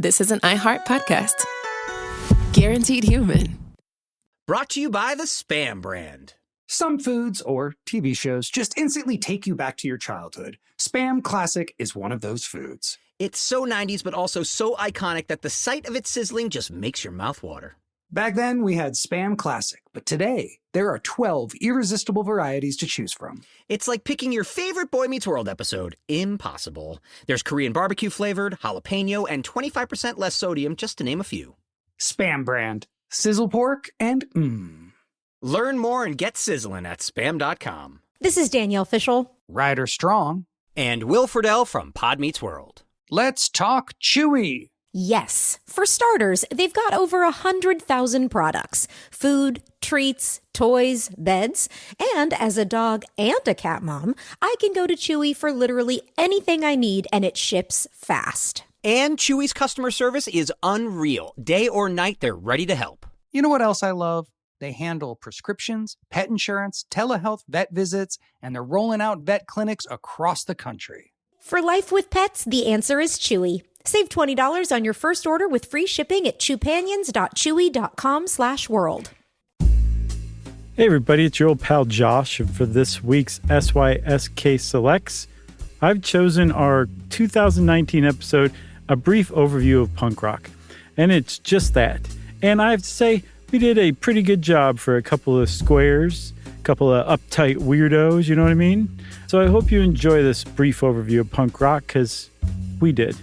this is an iHeart podcast. Guaranteed human. Brought to you by the Spam brand. Some foods or TV shows just instantly take you back to your childhood. Spam Classic is one of those foods. It's so 90s, but also so iconic that the sight of it sizzling just makes your mouth water. Back then, we had Spam Classic, but today, there are 12 irresistible varieties to choose from. It's like picking your favorite Boy Meets World episode. Impossible. There's Korean barbecue flavored, jalapeno, and 25% less sodium, just to name a few. Spam brand. Sizzle pork and Learn more and get sizzling at Spam.com. This is Danielle Fishel. Ryder Strong. And Will Friedle from Pod Meets World. Let's talk Chewy. Yes. For starters, they've got over 100,000 products. Food, treats, toys, beds. And as a dog and a cat mom, I can go to Chewy for literally anything I need, and it ships fast. And Chewy's customer service is unreal. Day or night, they're ready to help. You know what else I love? They handle prescriptions, pet insurance, telehealth, vet visits, and they're rolling out vet clinics across the country. For life with pets, the answer is Chewy. Save $20 on your first order with free shipping at chewpanions.chewy.com/world. Hey everybody, it's your old pal Josh, and for this week's SYSK Selects, I've chosen our 2019 episode, A Brief Overview of Punk Rock. And it's just that. And I have to say, we did a pretty good job for a couple of squares, a couple of uptight weirdos, you know what I mean? So I hope you enjoy this brief overview of punk rock, because we did.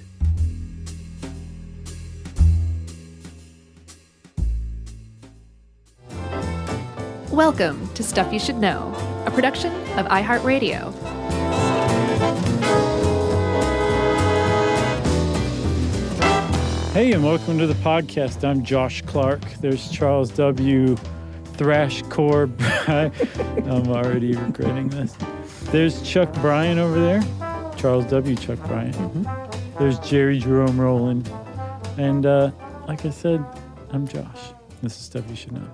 Welcome to Stuff You Should Know, a production of iHeartRadio. Hey, and welcome to the podcast. I'm Josh Clark. There's Charles W. Thrashcore. I'm already regretting this. There's Chuck Bryan over there. Charles W. Chuck Bryan. Mm-hmm. There's Jerry Jerome Rowland. And like I said, I'm Josh. This is Stuff You Should Know.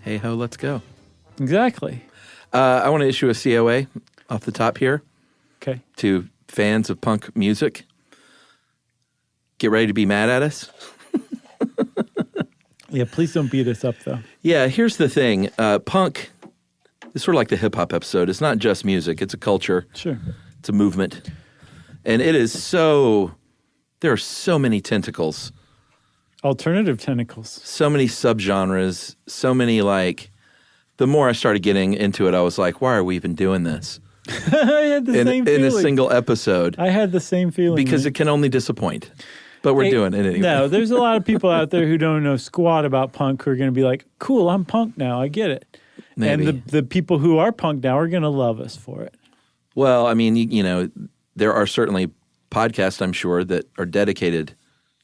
Hey ho, let's go. Exactly. I want to issue a COA off the top here. Okay. To fans of punk music. Get ready to be mad at us. Yeah, please don't beat us up, though. Yeah, here's the thing. Punk is sort of like the hip-hop episode. It's not just music. It's a culture. Sure. It's a movement. And it is so... There are so many tentacles. Alternative tentacles. So many subgenres. So many, like... The more I started getting into it, I was like, why are we even doing this? I had the same feeling. In a single episode. I had the same feeling. Because it can only disappoint. But we're doing it anyway. No, there's a lot of people out there who don't know squat about punk who are going to be like, cool, I'm punk now. I get it. Maybe. And the people who are punk now are going to love us for it. Well, I mean, you know, there are certainly podcasts, I'm sure, that are dedicated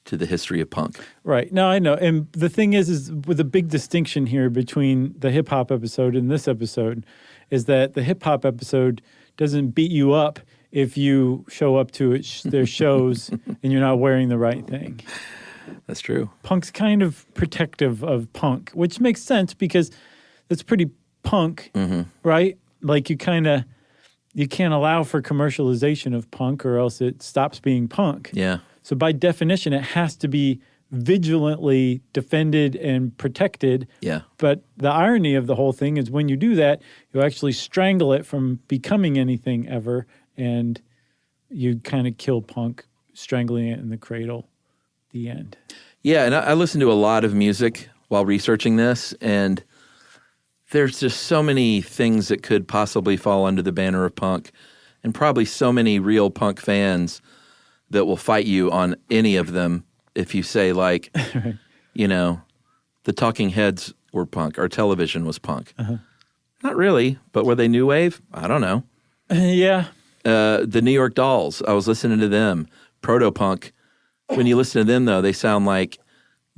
to the history of punk. Right. No, I know. And the thing is with a big distinction here between the hip-hop episode and this episode is that the hip-hop episode doesn't beat you up if you show up to their shows and you're not wearing the right thing. That's true. Punk's kind of protective of punk, which makes sense because it's pretty punk, right? Like you can't allow for commercialization of punk or else it stops being punk. Yeah. So by definition, it has to be vigilantly defended and protected. Yeah. But the irony of the whole thing is when you do that, you actually strangle it from becoming anything ever. And you kind of kill punk, strangling it in the cradle, the end. Yeah, and I listened to a lot of music while researching this, and there's just so many things that could possibly fall under the banner of punk, and probably so many real punk fans that will fight you on any of them if you say, like, you know, the Talking Heads were punk, or Television was punk. Not really, but were they new wave? I don't know. Yeah. The New York Dolls, I was listening to them. Proto-punk. When you listen to them, though, they sound like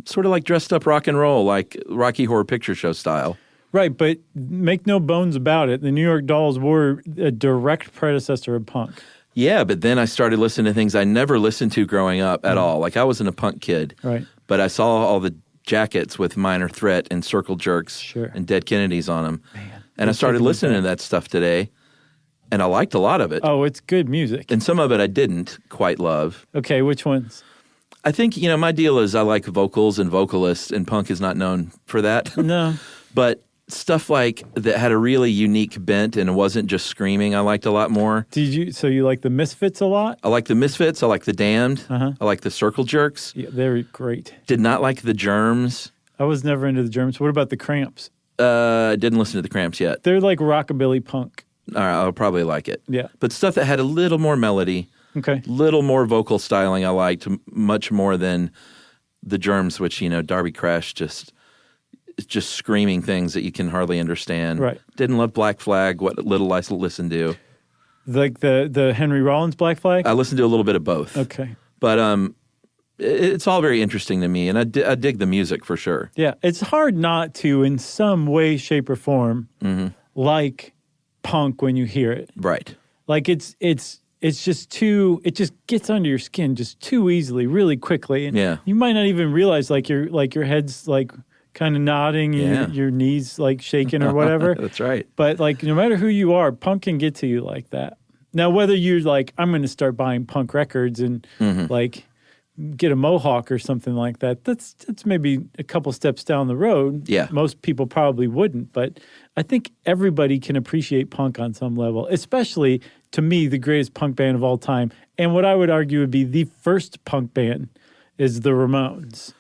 sort of like dressed up rock and roll, like Rocky Horror Picture Show style. Right, but make no bones about it. The New York Dolls were a direct predecessor of punk. Yeah, but then I started listening to things I never listened to growing up at all. Like I wasn't a punk kid. Right. But I saw all the jackets with Minor Threat and Circle Jerks and Dead Kennedys on them. Man, and I started listening to that stuff today. And I liked a lot of it. Oh, it's good music. And some of it I didn't quite love. Okay, which ones? I think, my deal is I like vocals and vocalists, and punk is not known for that. No. But stuff like that had a really unique bent and it wasn't just screaming, I liked a lot more. So you like the Misfits a lot? I like the Misfits. I like the Damned. Uh-huh. I like the Circle Jerks. Yeah, they're great. Did not like the Germs. I was never into the Germs. What about the Cramps? Didn't listen to the Cramps yet. They're like rockabilly punk. All right, I'll probably like it. Yeah. But stuff that had a little more melody, Okay. little more vocal styling, I liked much more than the Germs, which Darby Crash just screaming things that you can hardly understand. Right. Didn't love Black Flag. What little I listened to. Like the Henry Rollins Black Flag? I listened to a little bit of both. Okay. But it's all very interesting to me, and I dig the music for sure. Yeah. It's hard not to, in some way, shape, or form, like punk when you hear it. Right. Like it's just too, it just gets under your skin just too easily, really quickly. And Yeah. you might not even realize your head's like kind of nodding, Yeah. your knees like shaking or whatever. That's right. But like no matter who you are, punk can get to you like that. Now whether you're like, I'm going to start buying punk records and like get a mohawk or something like that, that's maybe a couple steps down the road. Yeah. Most people probably wouldn't, but I think everybody can appreciate punk on some level, especially to me, the greatest punk band of all time. And what I would argue would be the first punk band is the Ramones.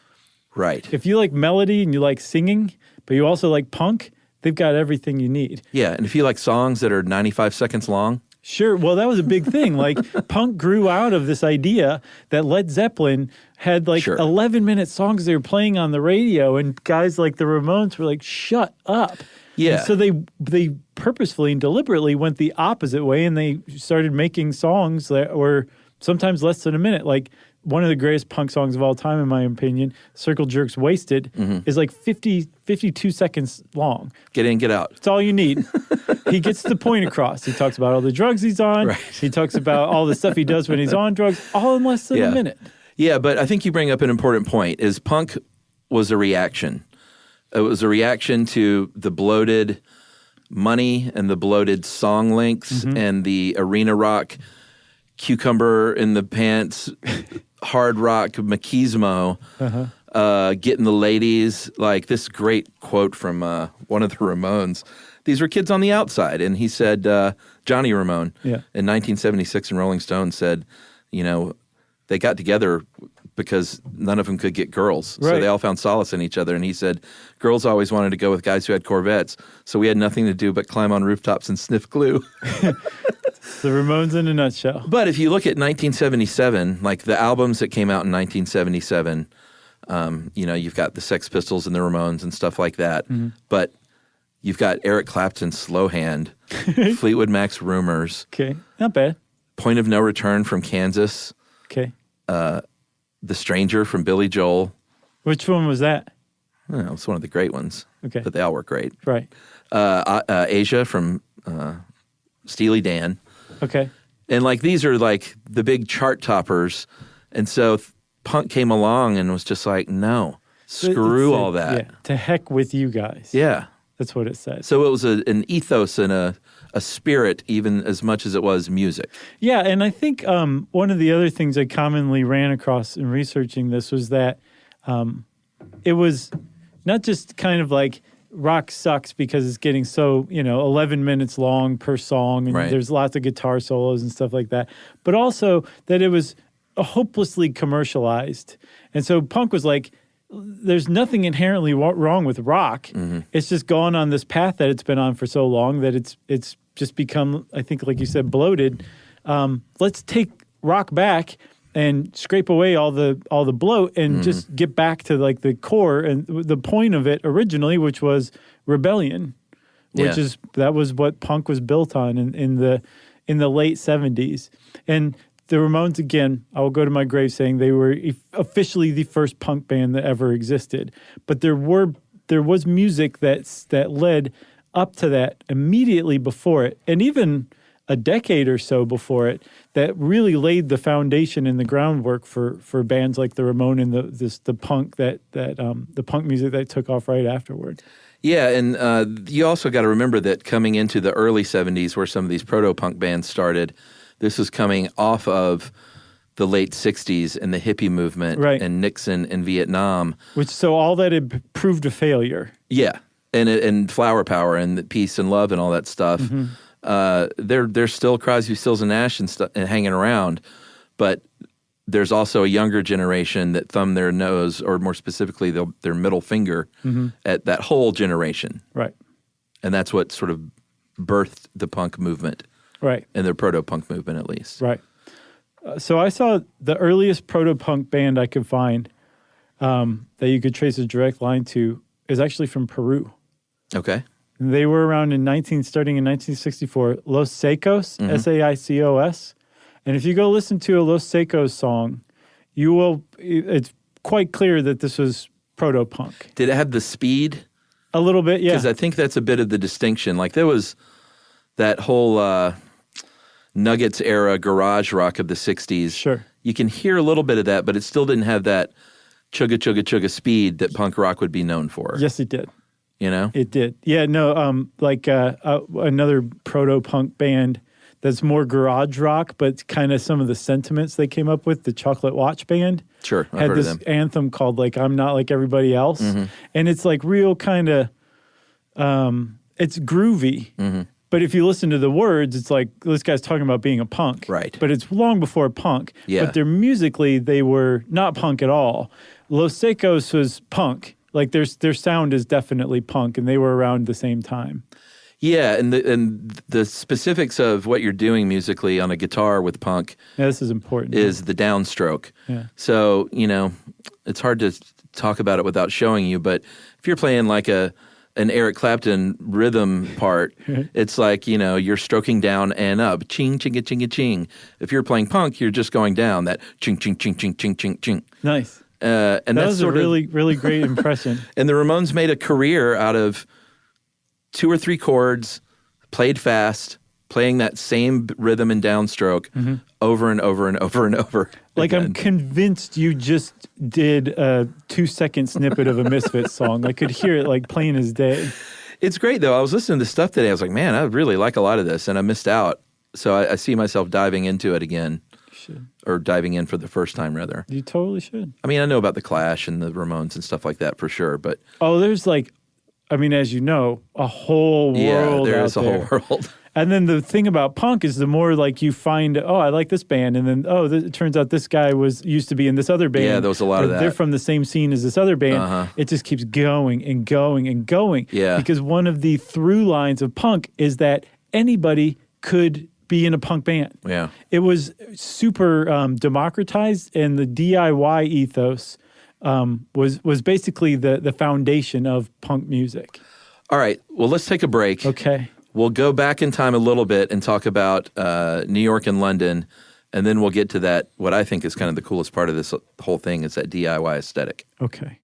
Right. If you like melody and you like singing, but you also like punk, they've got everything you need. Yeah, and if you like songs that are 95 seconds long. Sure. Well, that was a big thing. Like punk grew out of this idea that Led Zeppelin had like 11-minute songs they were playing on the radio, and guys like the Ramones were like, shut up. Yeah. And so they purposefully and deliberately went the opposite way, and they started making songs that were sometimes less than a minute. Like one of the greatest punk songs of all time, in my opinion, Circle Jerks' Wasted, is like 52 seconds long. Get in, get out. That's all you need. He gets the point across. He talks about all the drugs he's on. Right. He talks about all the stuff he does when he's on drugs, all in less than a minute. Yeah, but I think you bring up an important point, is punk was a reaction. It was a reaction to the bloated money and the bloated song lengths and the arena rock, cucumber in the pants, hard rock machismo, getting the ladies. Like this great quote from one of the Ramones. These were kids on the outside. And he said, Johnny Ramone in 1976 in Rolling Stone said, they got together because none of them could get girls. Right. So they all found solace in each other. And he said, girls always wanted to go with guys who had Corvettes. So we had nothing to do but climb on rooftops and sniff glue. The Ramones in a nutshell. But if you look at 1977, like the albums that came out in 1977, you've got the Sex Pistols and the Ramones and stuff like that. But you've got Eric Clapton's Slow Hand, Fleetwood Mac's Rumors. Okay, not bad. Point of No Return from Kansas. Okay. The Stranger from Billy Joel. Which one was that? It's one of the great ones. Okay. But they all were great. Right. Asia from Steely Dan. Okay. And like these are like the big chart toppers. And so punk came along and was just like, no, screw all that. Yeah, to heck with you guys. Yeah. That's what it says. So it was an ethos and a spirit even as much as it was music. Yeah, and I think one of the other things I commonly ran across in researching this was that it was not just kind of like rock sucks because it's getting so, 11 minutes long per song and there's lots of guitar solos and stuff like that, but also that it was hopelessly commercialized. And so punk was like, there's nothing inherently wrong with rock. It's just gone on this path that it's been on for so long that it's just become, I think, like you said, bloated. Let's take rock back and scrape away all the bloat and just get back to like the core and the point of it originally, which was rebellion, that was what punk was built on in the late 70s. And the Ramones, again, I will go to my grave saying they were officially the first punk band that ever existed. But there was music that led up to that immediately before it, and even a decade or so before it, that really laid the foundation and the groundwork for bands like the Ramones and the punk the punk music that took off right afterward. Yeah, and you also got to remember that coming into the early 70s where some of these proto-punk bands started, this was coming off of the late 60s and the hippie movement Right. and Nixon in Vietnam. So all that had proved a failure. Yeah. And flower power and the peace and love and all that stuff. There's still Crosby, Stills and Nash and hanging around, but there's also a younger generation that thumb their nose, or more specifically, their middle finger at that whole generation. Right. And that's what sort of birthed the punk movement. Right. And the proto-punk movement, at least. Right. So I saw the earliest proto-punk band I could find that you could trace a direct line to is actually from Peru. Okay. They were around starting in 1964, Los Secos, Saicos. And if you go listen to a Los Secos song, it's quite clear that this was proto-punk. Did it have the speed? A little bit, yeah. Because I think that's a bit of the distinction. Like there was that whole Nuggets era garage rock of the 60s. Sure. You can hear a little bit of that, but it still didn't have that chugga chugga chugga speed that punk rock would be known for. Yes, it did. You know? It did. Yeah, no, another proto-punk band that's more garage rock, but kind of some of the sentiments they came up with, the Chocolate Watch Band. Sure, I've had heard this of them. anthem called like "I'm Not Like Everybody Else," and it's like real kind of, it's groovy. But if you listen to the words, it's like this guy's talking about being a punk, Right. But it's long before punk. Yeah. But musically, they were not punk at all. Los Secos was punk. Like their sound is definitely punk, and they were around the same time. Yeah, and the specifics of what you're doing musically on a guitar with punk Yeah, this is important. is the downstroke. Yeah. So, it's hard to talk about it without showing you, but if you're playing like an Eric Clapton rhythm part, it's like, you're stroking down and up, ching, chinga, chinga, ching. If you're playing punk, you're just going down, that ching, ching, ching, ching, ching, ching, ching. Nice. And That that's was a sort really, really great impression. And the Ramones made a career out of 2 or 3 chords, played fast, playing that same rhythm and downstroke over and over and over and over. Like again. I'm convinced you just did a 2-second snippet of a Misfits song. I could hear it like plain as day. It's great, though. I was listening to stuff today. I was like, man, I really like a lot of this, and I missed out. So I see myself diving into it again. Should. Or diving in for the first time, rather. You totally should. I mean, I know about the Clash and the Ramones and stuff like that for sure, but... Oh, there's as you know, a whole world there out is a there. whole world. And then the thing about punk is the more like you find, I like this band, and then it turns out this guy used to be in this other band. Yeah, there was a lot of that. They're from the same scene as this other band. It just keeps going and going and going. Yeah. Because one of the through lines of punk is that anybody could be in a punk band. Yeah. It was super democratized, and the DIY ethos was basically the foundation of punk music. All right. Well, let's take a break. Okay. We'll go back in time a little bit and talk about New York and London, and then we'll get to that, what I think is kind of the coolest part of this whole thing is that DIY aesthetic. Okay.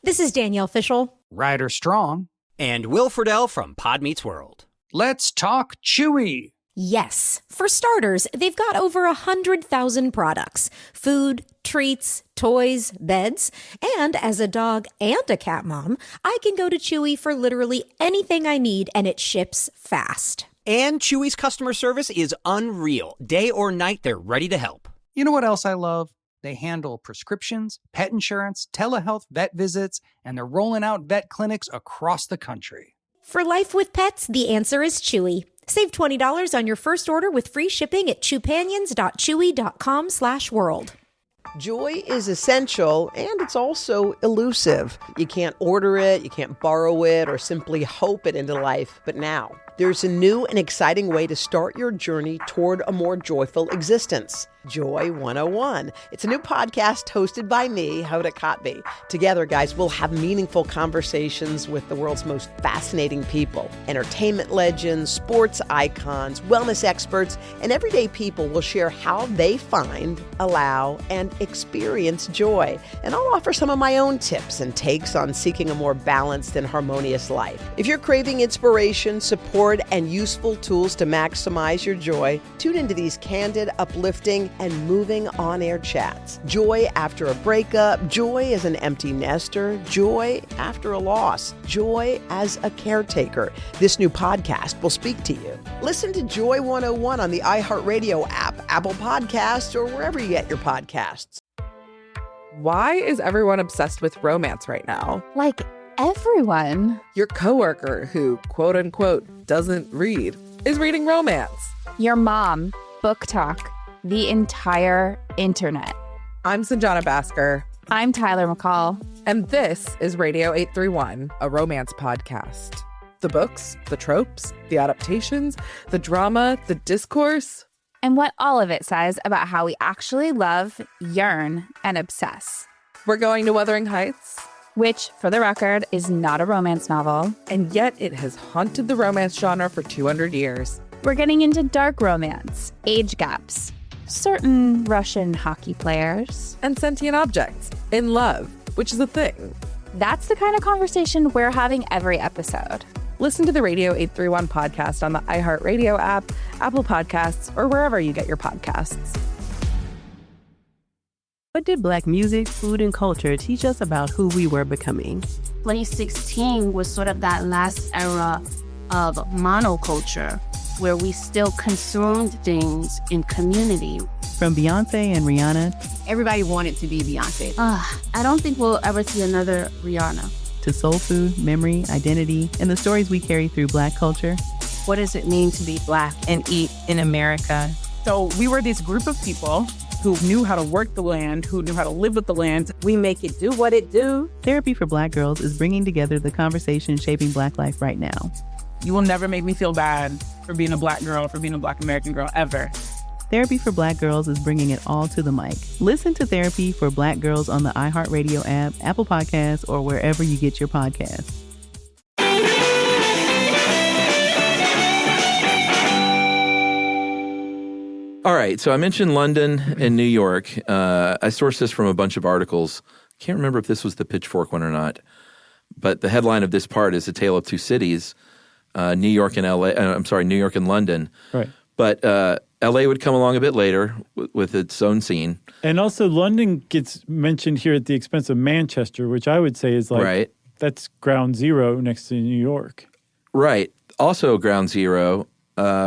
This is Danielle Fishel. Ryder Strong. And Will Friedle from Pod Meets World. Let's talk Chewy. Yes. For starters, they've got over 100,000 products. Food, treats, toys, beds. And as a dog and a cat mom, I can go to Chewy for literally anything I need, and it ships fast. And Chewy's customer service is unreal. Day or night, they're ready to help. You know what else I love? They handle prescriptions, pet insurance, telehealth, vet visits, and they're rolling out vet clinics across the country. For life with pets, the answer is Chewy. Save $20 on your first order with free shipping at chewpanions.chewy.com/world. Joy is essential, and it's also elusive. You can't order it, you can't borrow it, or simply hope it into life. But now, there's a new and exciting way to start your journey toward a more joyful existence. Joy 101. It's a new podcast hosted by me, Hoda Kotb. Together, guys, we'll have meaningful conversations with the world's most fascinating people. Entertainment legends, sports icons, wellness experts, and everyday people will share how they find, allow, and experience joy. And I'll offer some of my own tips and takes on seeking a more balanced and harmonious life. If you're craving inspiration, support, bored, and useful tools to maximize your joy, tune into these candid, uplifting, and moving on-air chats. Joy after a breakup, joy as an empty nester, joy after a loss, joy as a caretaker. This new podcast will speak to you. Listen to Joy 101 on the iHeartRadio app, Apple Podcasts, or wherever you get your podcasts. Why is everyone obsessed with romance right now? Like everyone. Your coworker who, quote unquote, doesn't read is reading romance. Your mom, book talk, the entire internet. I'm Sanjana Basker. I'm Tyler McCall. And this is Radio 831, a romance podcast. The books, the tropes, the adaptations, the drama, the discourse. And what all of it says about how we actually love, yearn, and obsess. We're going to Wuthering Heights, which, for the record, is not a romance novel. And yet it has haunted the romance genre for 200 years. We're getting into dark romance, age gaps, certain Russian hockey players, and sentient objects in love, which is a thing. That's the kind of conversation we're having every episode. Listen to the Radio 831 podcast on the iHeartRadio app, Apple Podcasts, or wherever you get your podcasts. What did Black music, food, and culture teach us about who we were becoming? 2016 was sort of that last era of monoculture, where we still consumed things in community. From Beyonce and Rihanna. Everybody wanted to be Beyonce. I don't think we'll ever see another Rihanna. To soul food, memory, identity, and the stories we carry through Black culture. What does it mean to be Black and eat in America? So we were this group of people who knew how to work the land, who knew how to live with the land. We make it do what it do. Therapy for Black Girls is bringing together the conversation shaping Black life right now. You will never make me feel bad for being a Black girl, for being a Black American girl, ever. Therapy for Black Girls is bringing it all to the mic. Listen to Therapy for Black Girls on the iHeartRadio app, Apple Podcasts, or wherever you get your podcasts. All right, so I mentioned London and New York. I sourced this from a bunch of articles. Can't remember if this was the Pitchfork one or not, but the headline of this part is A Tale of Two Cities, New York and New York and London. Right. But L.A. would come along a bit later with its own scene. And also London gets mentioned here at the expense of Manchester, which I would say is like, right. That's ground zero next to New York. Right. Also ground zero,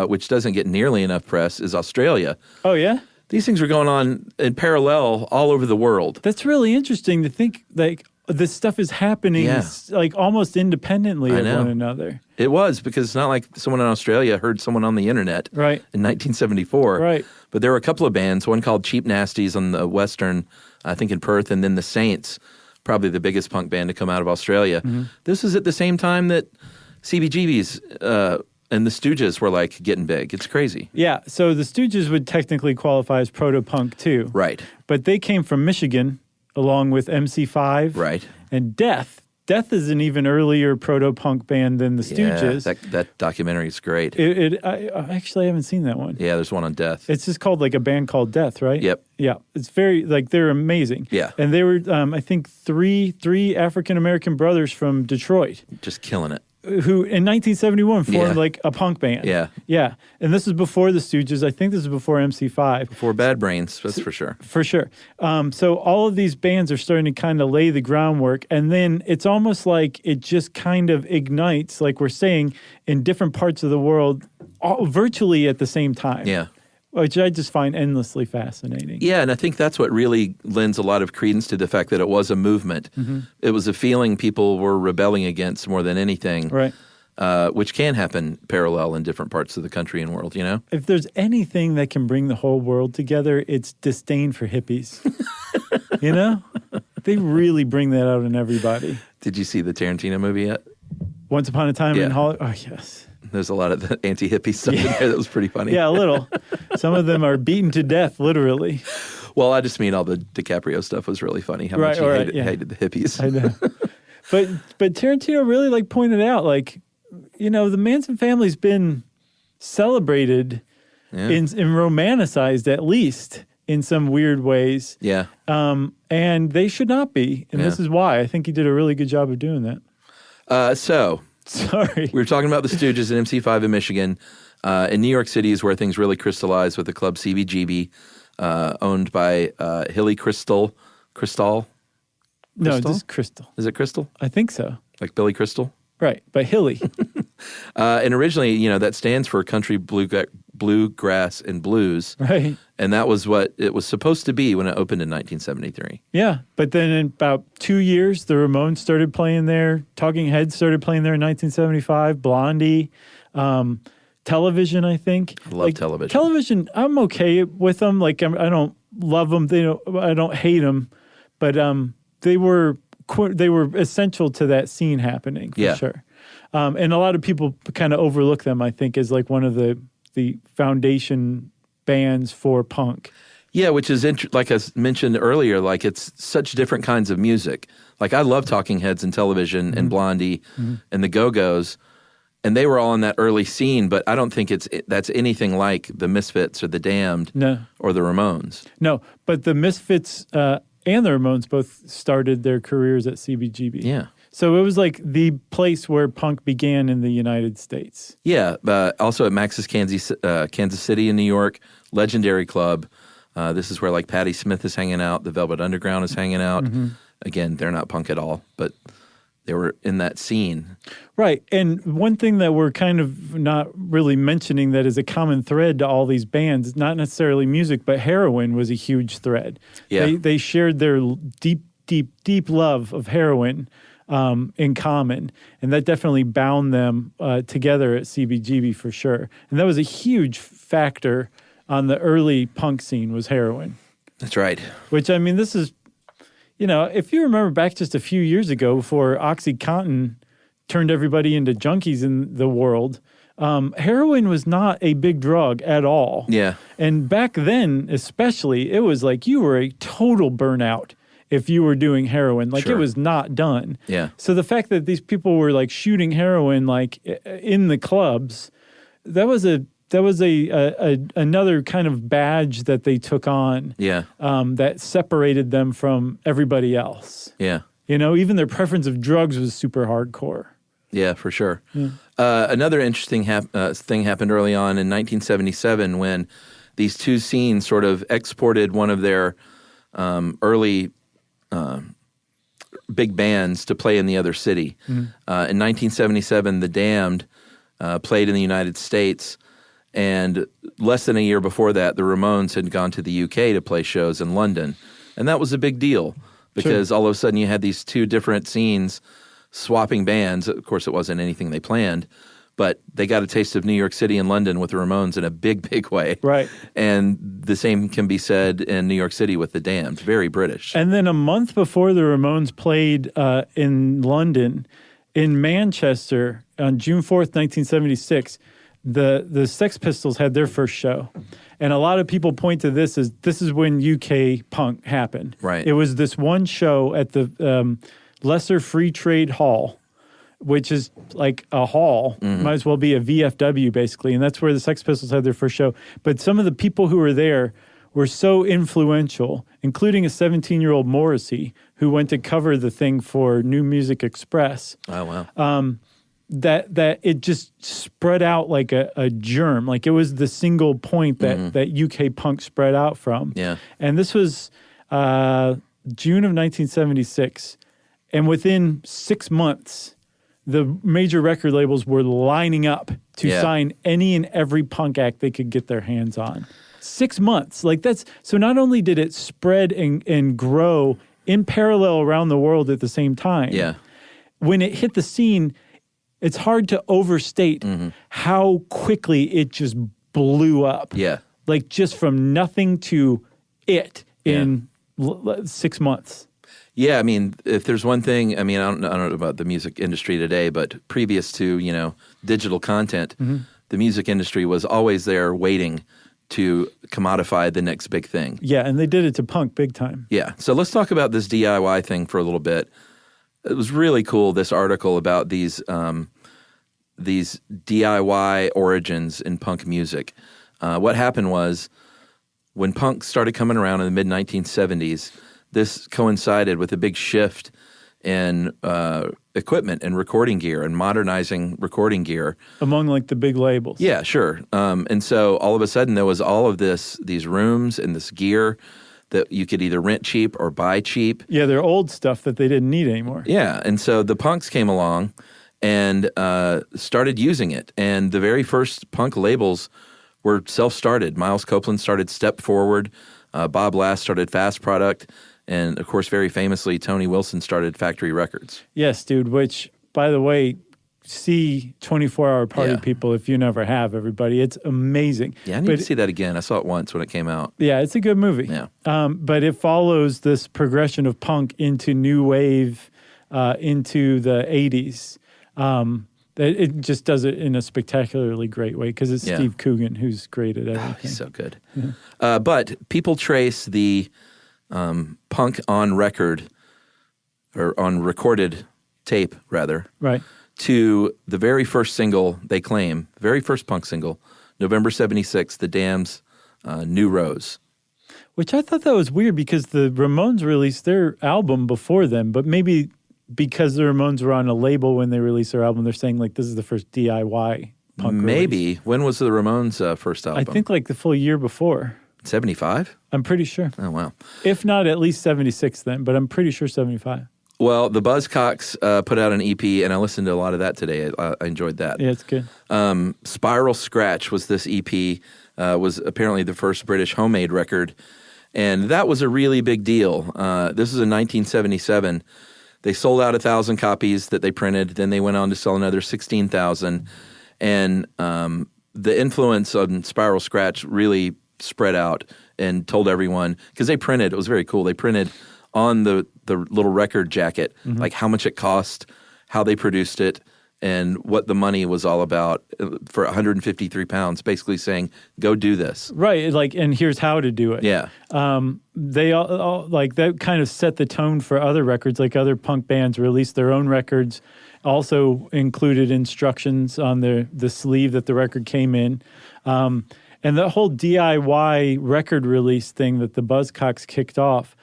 which doesn't get nearly enough press, is Australia. Oh, yeah? These things are going on in parallel all over the world. That's really interesting to think, like, this stuff is happening like almost independently of one another. It was, because it's not like someone in Australia heard someone on the internet in 1974. Right. But there were a couple of bands, one called Cheap Nasties on the Western, I think in Perth, and then the Saints, probably the biggest punk band to come out of Australia. Mm-hmm. This was at the same time that CBGB's and the Stooges were like getting big. It's crazy. Yeah, so the Stooges would technically qualify as proto-punk too. Right. But they came from Michigan, along with MC5 and Death. Death is an even earlier proto-punk band than the Stooges. Yeah, that documentary is great. I actually haven't seen that one. Yeah, there's one on Death. It's just called like a band called Death, right? Yep. Yeah, it's very, like, they're amazing. Yeah. And they were, I think, three African-American brothers from Detroit. Just killing it. Who in 1971 formed like a punk band. Yeah. Yeah. And this is before the Stooges. I think this is before MC5. Before Bad Brains, that's for sure. For sure. So all of these bands are starting to kind of lay the groundwork. And then it's almost like it just kind of ignites, like we're saying, in different parts of the world, virtually at the same time. Yeah. Which I just find endlessly fascinating. Yeah, and I think that's what really lends a lot of credence to the fact that it was a movement. Mm-hmm. It was a feeling people were rebelling against more than anything, right? Which can happen parallel in different parts of the country and world, you know? If there's anything that can bring the whole world together, it's disdain for hippies. You know? They really bring that out in everybody. Did you see the Tarantino movie yet? Once Upon a Time in Hollywood? Oh, yes. There's a lot of the anti-hippie stuff in there that was pretty funny. Yeah, a little. Some of them are beaten to death, literally. Well, I just mean all the DiCaprio stuff was really funny. How much he hated the hippies. I know. But Tarantino really like pointed out, like, you know, the Manson family's been celebrated and romanticized, at least in some weird ways. Yeah. And they should not be. And this is why. I think he did a really good job of doing that. So Sorry. We were talking about the Stooges and MC5 in Michigan. In New York City is where things really crystallized with the club CBGB, owned by Hilly Crystal. No, just Crystal. Is it Crystal? I think so. Like Billy Crystal? Right, but Hilly. And originally, that stands for Country Bluegrass and Blues. Right. And that was what it was supposed to be when it opened in 1973. Yeah, but then in about 2 years, the Ramones started playing there. Talking Heads started playing there in 1975. Blondie. Television, I think. I love Television. Television, I'm okay with them. Like, I don't love them. I don't hate them. But they were essential to that scene happening, for sure. And a lot of people kind of overlook them, I think, as like one of the foundation bands for punk. Yeah, which is, like I mentioned earlier, like it's such different kinds of music. Like I love Talking Heads and Television and Blondie and the Go-Go's. And they were all in that early scene, but I don't think that's anything like the Misfits or the Damned or the Ramones. No, but the Misfits and the Ramones both started their careers at CBGB. Yeah. So it was like the place where punk began in the United States. Yeah, also at Max's Kansas City in New York, legendary club. This is where like Patti Smith is hanging out, the Velvet Underground is hanging out. Again, they're not punk at all, but they were in that scene. Right. And one thing that we're kind of not really mentioning that is a common thread to all these bands, not necessarily music, but heroin was a huge thread. Yeah. They shared their deep love of heroin in common. And that definitely bound them together at CBGB for sure. And that was a huge factor on the early punk scene was heroin. That's right. Which, I mean, this is... if you remember back just a few years ago before OxyContin turned everybody into junkies in the world, heroin was not a big drug at all. Yeah. And back then, especially, it was like you were a total burnout if you were doing heroin. Like it was not done. Yeah. So the fact that these people were like shooting heroin like in the clubs, that was another kind of badge that they took on. Yeah. That separated them from everybody else. Yeah. Even their preference of drugs was super hardcore. Yeah, for sure. Another interesting thing happened early on in 1977 when these two scenes sort of exported one of their early big bands to play in the other city. In 1977, The Damned played in the United States. And less than a year before that, the Ramones had gone to the UK to play shows in London. And that was a big deal because all of a sudden you had these two different scenes swapping bands. Of course, it wasn't anything they planned, but they got a taste of New York City and London with the Ramones in a big, big way. Right. And the same can be said in New York City with the Damned. Very British. And then a month before the Ramones played in London, in Manchester, on June 4th, 1976, the Sex Pistols had their first show. And a lot of people point to this as this is when UK punk happened. Right. It was this one show at the Lesser Free Trade Hall, which is like a hall, might as well be a VFW basically. And that's where the Sex Pistols had their first show. But some of the people who were there were so influential, including a 17-year-old Morrissey who went to cover the thing for New Music Express. Oh, wow. That it just spread out like a germ. Like it was the single point that UK punk spread out from. Yeah. And this was June of 1976. And within 6 months, the major record labels were lining up to sign any and every punk act they could get their hands on. 6 months. Like that's, so not only did it spread and grow in parallel around the world at the same time. Yeah. When it hit the scene, it's hard to overstate how quickly it just blew up. Yeah. Like just from nothing to it in 6 months. Yeah, I mean, if there's one thing, I mean, I don't know about the music industry today, but previous to, digital content, the music industry was always there waiting to commodify the next big thing. Yeah, and they did it to punk big time. Yeah. So let's talk about this DIY thing for a little bit. It was really cool, this article about these DIY origins in punk music. What happened was when punk started coming around in the mid-1970s, this coincided with a big shift in equipment and recording gear and modernizing recording gear. Among like the big labels. Yeah, sure. And so all of a sudden there was all of these rooms and this gear that you could either rent cheap or buy cheap. Yeah, they're old stuff that they didn't need anymore. Yeah, and so the punks came along and started using it. And the very first punk labels were self-started. Miles Copeland started Step Forward. Bob Last started Fast Product. And, of course, very famously, Tony Wilson started Factory Records. Yes, dude, which, by the way, see 24-Hour Party People if you never have, everybody. It's amazing. Yeah, I need to see that again. I saw it once when it came out. Yeah, it's a good movie. Yeah. But it follows this progression of punk into new wave, into the 80s. It just does it in a spectacularly great way because it's Steve Coogan who's great at everything. Oh, he's so good. Yeah. But people trace the punk on record, or on recorded tape, rather, right, to the very first single they claim, very first punk single, November 76, The Damned's New Rose. Which I thought that was weird because the Ramones released their album before them, but maybe because the Ramones were on a label when they released their album, they're saying like this is the first DIY punk Maybe. release. When was the Ramones' first album? I think like the full year before. 75? I'm pretty sure. Oh, wow. If not, at least 76 then, but I'm pretty sure 75. Well, the Buzzcocks put out an EP, and I listened to a lot of that today. I enjoyed that. Yeah, it's good. Spiral Scratch was this EP, was apparently the first British homemade record, and that was a really big deal. This was in 1977. They sold out 1,000 copies that they printed. Then they went on to sell another 16,000. And the influence on Spiral Scratch really spread out and told everyone, because they printed, it was very cool, they printed on the little record jacket, like how much it cost, how they produced it, and what the money was all about for 153 pounds, basically saying, go do this. Right, like, and here's how to do it. Yeah. They all like that kind of set the tone for other records, like other punk bands released their own records, also included instructions on the sleeve that the record came in. And the whole DIY record release thing that the Buzzcocks kicked off,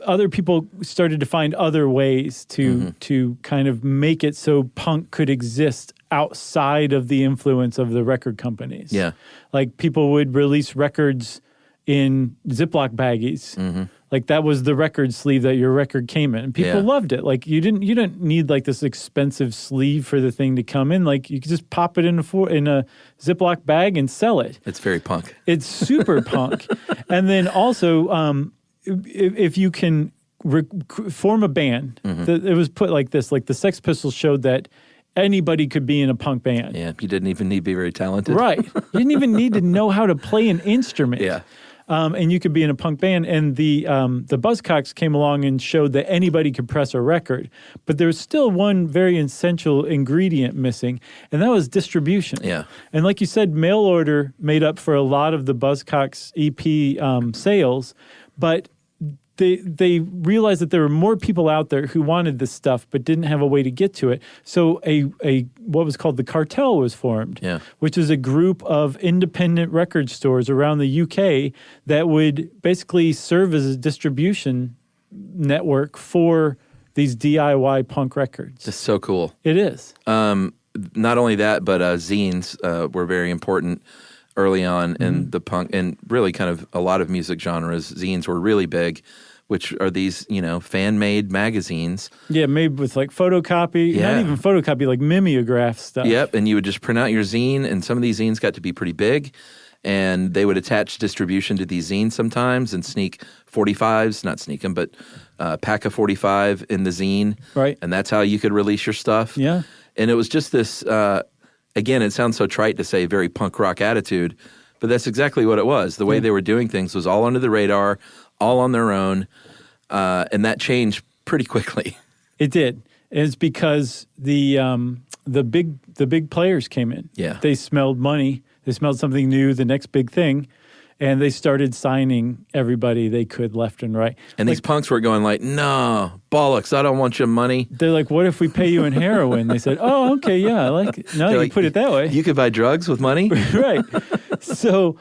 other people started to find other ways to kind of make it so punk could exist outside of the influence of the record companies. Yeah. Like people would release records in Ziploc baggies. Like that was the record sleeve that your record came in. And people loved it. Like you didn't need like this expensive sleeve for the thing to come in. Like you could just pop it in a Ziploc bag and sell it. It's very punk. It's super punk. And then also, if you can form a band, it was put like this, like the Sex Pistols showed that anybody could be in a punk band. Yeah, you didn't even need to be very talented. Right. You didn't even need to know how to play an instrument. Yeah. And you could be in a punk band. And the Buzzcocks came along and showed that anybody could press a record. But there was still one very essential ingredient missing, and that was distribution. Yeah. And like you said, mail order made up for a lot of the Buzzcocks EP sales, but they realized that there were more people out there who wanted this stuff but didn't have a way to get to it. So a what was called the Cartel was formed, which is a group of independent record stores around the UK that would basically serve as a distribution network for these DIY punk records. It's so cool. It is. Not only that, but zines were very important early on in the punk, and really kind of a lot of music genres. Zines were really big, which are these, fan-made magazines. Yeah, made with like photocopy, not even photocopy, like mimeograph stuff. Yep, and you would just print out your zine, and some of these zines got to be pretty big, and they would attach distribution to these zines sometimes and sneak 45s, not sneak them, but pack a 45 in the zine. Right. And that's how you could release your stuff. Yeah. And it was just this, again, it sounds so trite to say very punk rock attitude, but that's exactly what it was. The way they were doing things was all under the radar, all on their own, and that changed pretty quickly. It did. It's because the big players came in. Yeah. They smelled money. They smelled something new, the next big thing, and they started signing everybody they could left and right. And these punks were going like, no, bollocks, I don't want your money. They're like, what if we pay you in heroin? They said, oh, okay, yeah, I like it. Now that you put it that way. You could buy drugs with money? Right. So,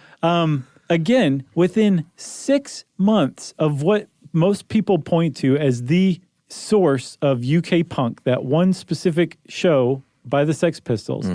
again, within 6 months of what most people point to as the source of UK punk, that one specific show by the Sex Pistols.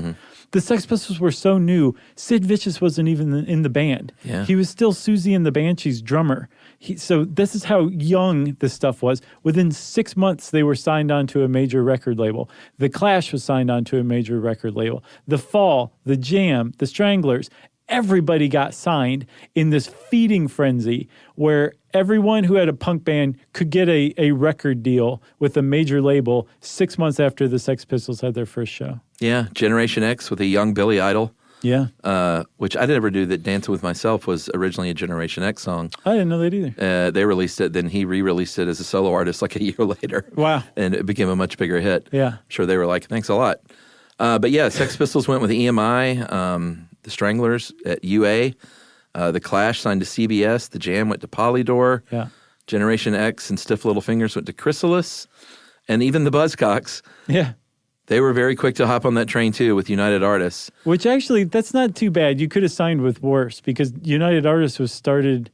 The Sex Pistols were so new, Sid Vicious wasn't even in the band. Yeah. He was still Susie and the Banshees drummer. So this is how young this stuff was. Within 6 months, they were signed onto a major record label. The Clash was signed onto a major record label. The Fall, The Jam, The Stranglers, everybody got signed in this feeding frenzy where everyone who had a punk band could get a record deal with a major label 6 months after the Sex Pistols had their first show. Yeah, Generation X with a young Billy Idol. Yeah. Which I never knew that Dancing With Myself was originally a Generation X song. I didn't know that either. They released it, then he re-released it as a solo artist like a year later. Wow. And it became a much bigger hit. Yeah. I'm sure they were like, thanks a lot. But yeah, Sex Pistols went with EMI, the Stranglers at UA, the Clash signed to CBS, the Jam went to Polydor, Yeah. Generation X and Stiff Little Fingers went to Chrysalis, and even the Buzzcocks. Yeah. They were very quick to hop on that train too with United Artists. Which actually, that's not too bad. You could have signed with worse because United Artists was started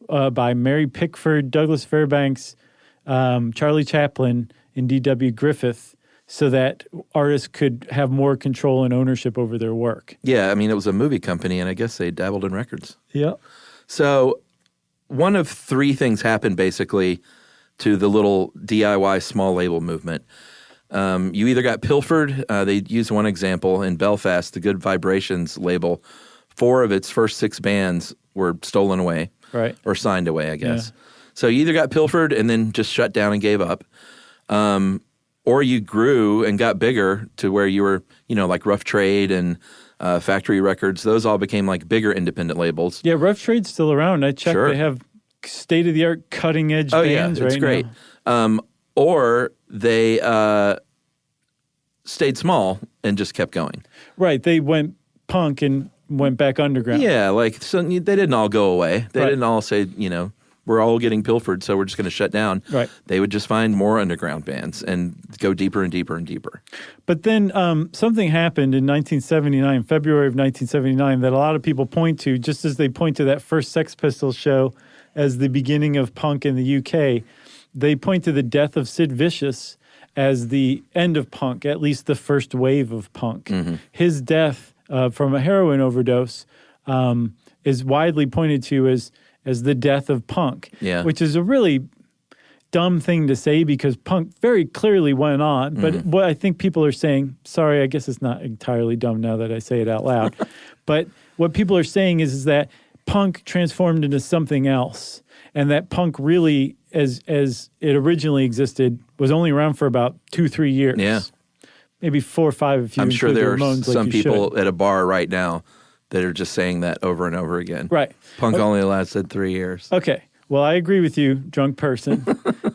by Mary Pickford, Douglas Fairbanks, Charlie Chaplin, and D.W. Griffith, so that artists could have more control and ownership over their work. Yeah, I mean, it was a movie company, and I guess they dabbled in records. Yeah. So one of three things happened, basically, to the little DIY small label movement. You either got pilfered. They used one example in Belfast, the Good Vibrations label. 4 of its first 6 bands were stolen away. Right. Or signed away, I guess. Yeah. So you either got pilfered and then just shut down and gave up. Or you grew and got bigger to where you were, like Rough Trade and Factory Records. Those all became like bigger independent labels. Yeah, Rough Trade's still around. I checked. Sure. They have state-of-the-art, cutting-edge bands right it's great. now. Or they stayed small and just kept going. Right. They went punk and went back underground. Yeah, so they didn't all go away. They Right. didn't all say, we're all getting pilfered, so we're just going to shut down. Right. They would just find more underground bands and go deeper and deeper and deeper. But then something happened in 1979, February of 1979, that a lot of people point to, just as they point to that first Sex Pistols show as the beginning of punk in the UK. They point to the death of Sid Vicious as the end of punk, at least the first wave of punk. Mm-hmm. His death from a heroin overdose is widely pointed to as the death of punk, Yeah. which is a really dumb thing to say because punk very clearly went on. But what I think people are saying, sorry, I guess it's not entirely dumb now that I say it out loud, but what people are saying is that punk transformed into something else, and that punk really, as it originally existed, was only around for about 2-3 years. Yeah. Maybe 4 or 5 if you I'm sure include there the are Ramones, like some you people should. at a bar right now that are just saying that over and over again. Right. Punk Okay. only lasted 3 years. Okay. Well, I agree with you, drunk person,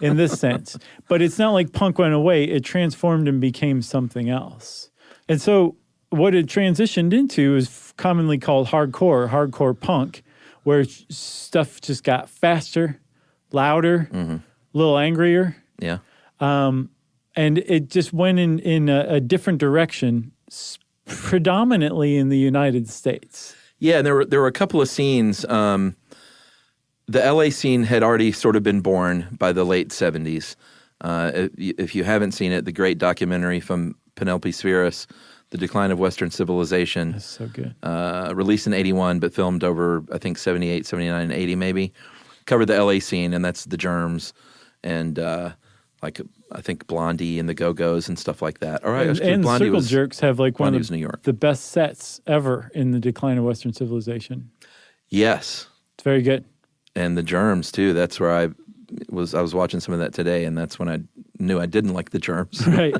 in this sense. But it's not like punk went away. It transformed and became something else. And so what it transitioned into is commonly called hardcore punk, where stuff just got faster, louder, a little angrier. Yeah. And it just went in a different direction, predominantly in the United States. Yeah, and there were a couple of scenes. The LA scene had already sort of been born by the late 70s. If you haven't seen it, the great documentary from Penelope Spheris, The Decline of Western Civilization. That's so good. Released in 81, but filmed over, I think, 78, 79, and 80 maybe. Covered the LA scene, and that's the Germs and I think Blondie and the Go-Go's and stuff like that. All right, and Blondie Circle was, Jerks have like one Blondie of was New York. the best sets ever in The Decline of Western Civilization. Yes. It's very good. And the Germs, too. That's where I was watching some of that today, and that's when I knew I didn't like the Germs. Right.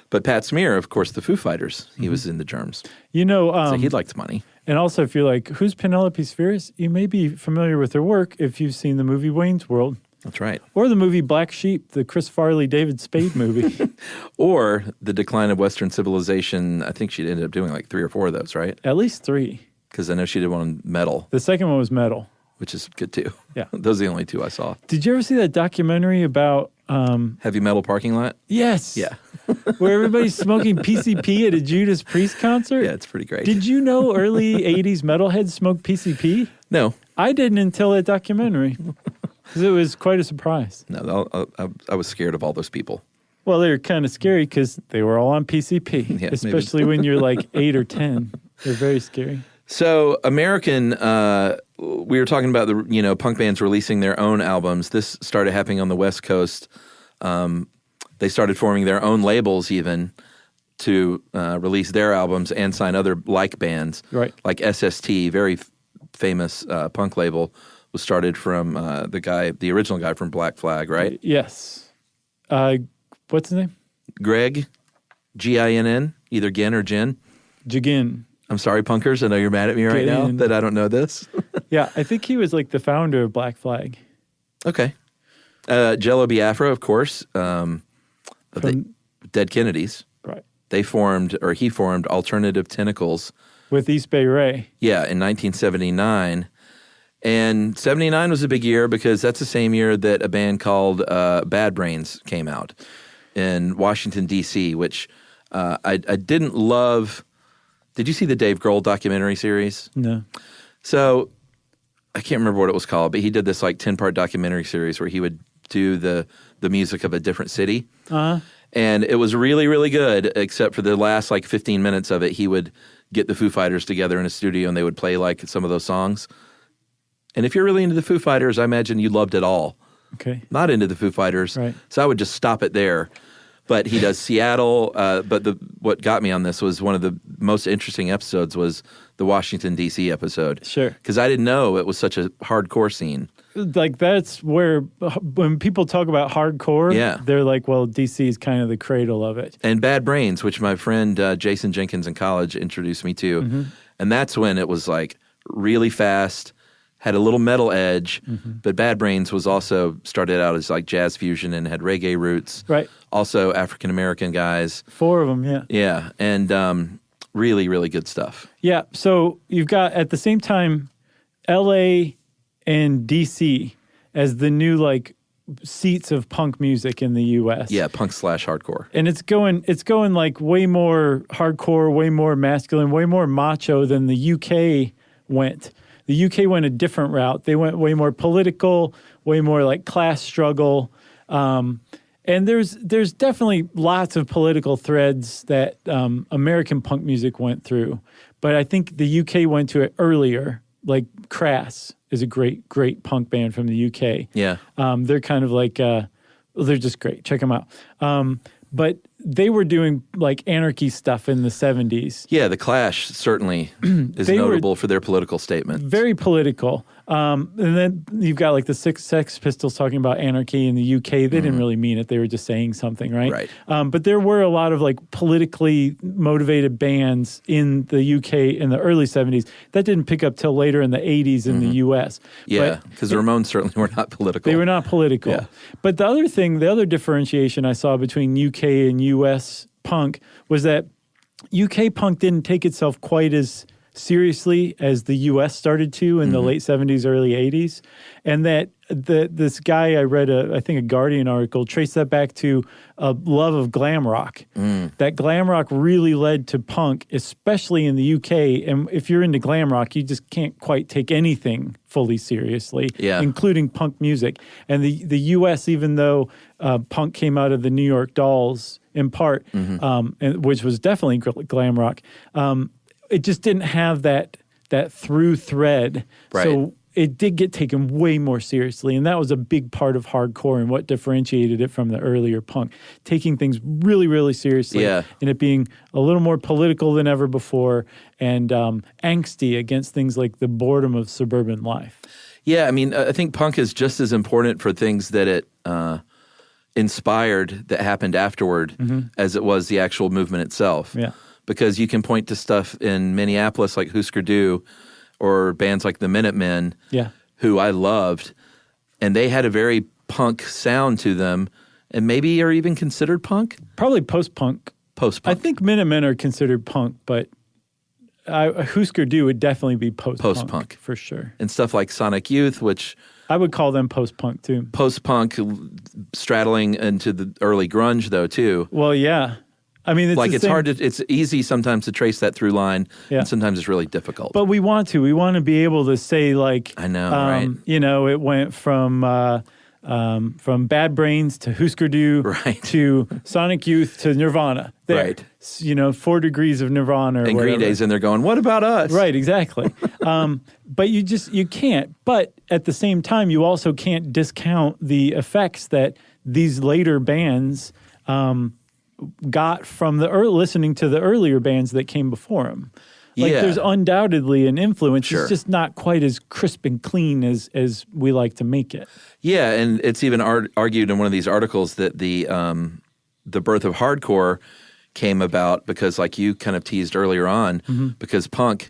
But Pat Smear, of course, the Foo Fighters, he was in the Germs. You know, so he liked money. And also, if you're like, who's Penelope Spheris? You may be familiar with her work if you've seen the movie Wayne's World. That's right. Or the movie Black Sheep, the Chris Farley, David Spade movie. Or The Decline of Western Civilization. I think she ended up doing like 3 or 4 of those, right? At least 3. Because I know she did one on Metal. The second one was Metal. Which is good, too. Yeah. Those are the only 2 I saw. Did you ever see that documentary about... Heavy Metal Parking Lot? Yes. Yeah. Where everybody's smoking PCP at a Judas Priest concert? Yeah, it's pretty great. Did you know early 80s metalheads smoked PCP? No. I didn't until that documentary. Because it was quite a surprise. No, I was scared of all those people. Well, they were kind of scary because they were all on PCP, Yeah, especially when you're like 8 or 10. They're very scary. So American, we were talking about the punk bands releasing their own albums. This started happening on the West Coast. They started forming their own labels even to release their albums and sign other like bands. Right. Like SST, very famous punk label, was started from the original guy from Black Flag, right? Yes. What's his name? Greg, Ginn, either Ginn or Jen. Jagin. I'm sorry, punkers. I know you're mad at me right now that I don't know this. Yeah, I think he was like the founder of Black Flag. Okay. Jello Biafra, of course, of the Dead Kennedys. Right. He formed Alternative Tentacles. With East Bay Ray. Yeah, in 1979. And 79 was a big year because that's the same year that a band called Bad Brains came out in Washington, D.C., which I didn't love. Did you see the Dave Grohl documentary series? No. So I can't remember what it was called, but he did this like 10-part documentary series where he would do the music of a different city. Uh-huh. And it was really, really good, except for the last like 15 minutes of it. He would get the Foo Fighters together in a studio and they would play like some of those songs. And if you're really into the Foo Fighters, I imagine you loved it all. Okay. Not into the Foo Fighters. Right. So I would just stop it there. But he does Seattle. But what got me on this was one of the most interesting episodes was the Washington, D.C. episode. Sure. Because I didn't know it was such a hardcore scene. Like that's where when people talk about hardcore, Yeah. they're like, well, D.C. is kind of the cradle of it. And Bad Brains, which my friend Jason Jenkins in college introduced me to. Mm-hmm. And that's when it was like really fast, had a little metal edge, but Bad Brains was also started out as like jazz fusion and had reggae roots. Right. Also African-American guys. 4 of them, yeah. Yeah. And really, really good stuff. Yeah, so you've got at the same time L.A. and D.C. as the new like seats of punk music in the U.S. Yeah, punk/hardcore. And it's going like way more hardcore, way more masculine, way more macho than the UK went. The UK went a different route. They went way more political, way more like class struggle. And there's definitely lots of political threads that American punk music went through. But I think the UK went to it earlier. Like Crass is a great punk band from the UK. Yeah. They're kind of like, they're just great. Check them out. But they were doing like anarchy stuff in the 70s. Yeah, The Clash certainly is notable for their political statement. Very political. And then you've got like the Sex Pistols talking about anarchy in the UK. They didn't really mean it. They were just saying something, right? Right. But there were a lot of like politically motivated bands in the UK in the early 70s. That didn't pick up till later in the 80s in the US. Yeah, because the Ramones certainly were not political. They were not political. Yeah. But the other differentiation I saw between UK and US punk was that UK punk didn't take itself quite as seriously as the US started to in the late 70s, early 80s. And that this guy, I read I think a Guardian article, traced that back to a love of glam rock. That glam rock really led to punk, especially in the UK. And if you're into glam rock, you just can't quite take anything fully seriously, including punk music. And the US, even though punk came out of the New York Dolls in part, and which was definitely glam rock, it just didn't have that through thread. Right. So it did get taken way more seriously, and that was a big part of hardcore and what differentiated it from the earlier punk. Taking things really, really seriously, and it being a little more political than ever before, and angsty against things like the boredom of suburban life. Yeah, I mean, I think punk is just as important for things that it inspired that happened afterward as it was the actual movement itself. Yeah. Because you can point to stuff in Minneapolis like Husker Du or bands like the Minutemen, who I loved, and they had a very punk sound to them, and maybe are even considered punk? Probably post-punk. Post-punk. I think Minutemen are considered punk, but Husker Du would definitely be post-punk. For sure. And stuff like Sonic Youth, which... I would call them post-punk, too. Post-punk straddling into the early grunge, though, too. Well, yeah. I mean, it's easy sometimes to trace that through line, and sometimes it's really difficult. But we want to be able to say, like, I know, right? It went from Bad Brains to Husker Du to Sonic Youth to Nirvana. There. Right. 4 degrees of Nirvana or and whatever. Green Day's in there going, what about us? Right, exactly. But you can't. But at the same time, you also can't discount the effects that these later bands got from listening to the earlier bands that came before them. There's undoubtedly an influence. Sure. It's just not quite as crisp and clean as we like to make it. Yeah, and it's even argued in one of these articles that the birth of hardcore came about because, like you kind of teased earlier on, because punk,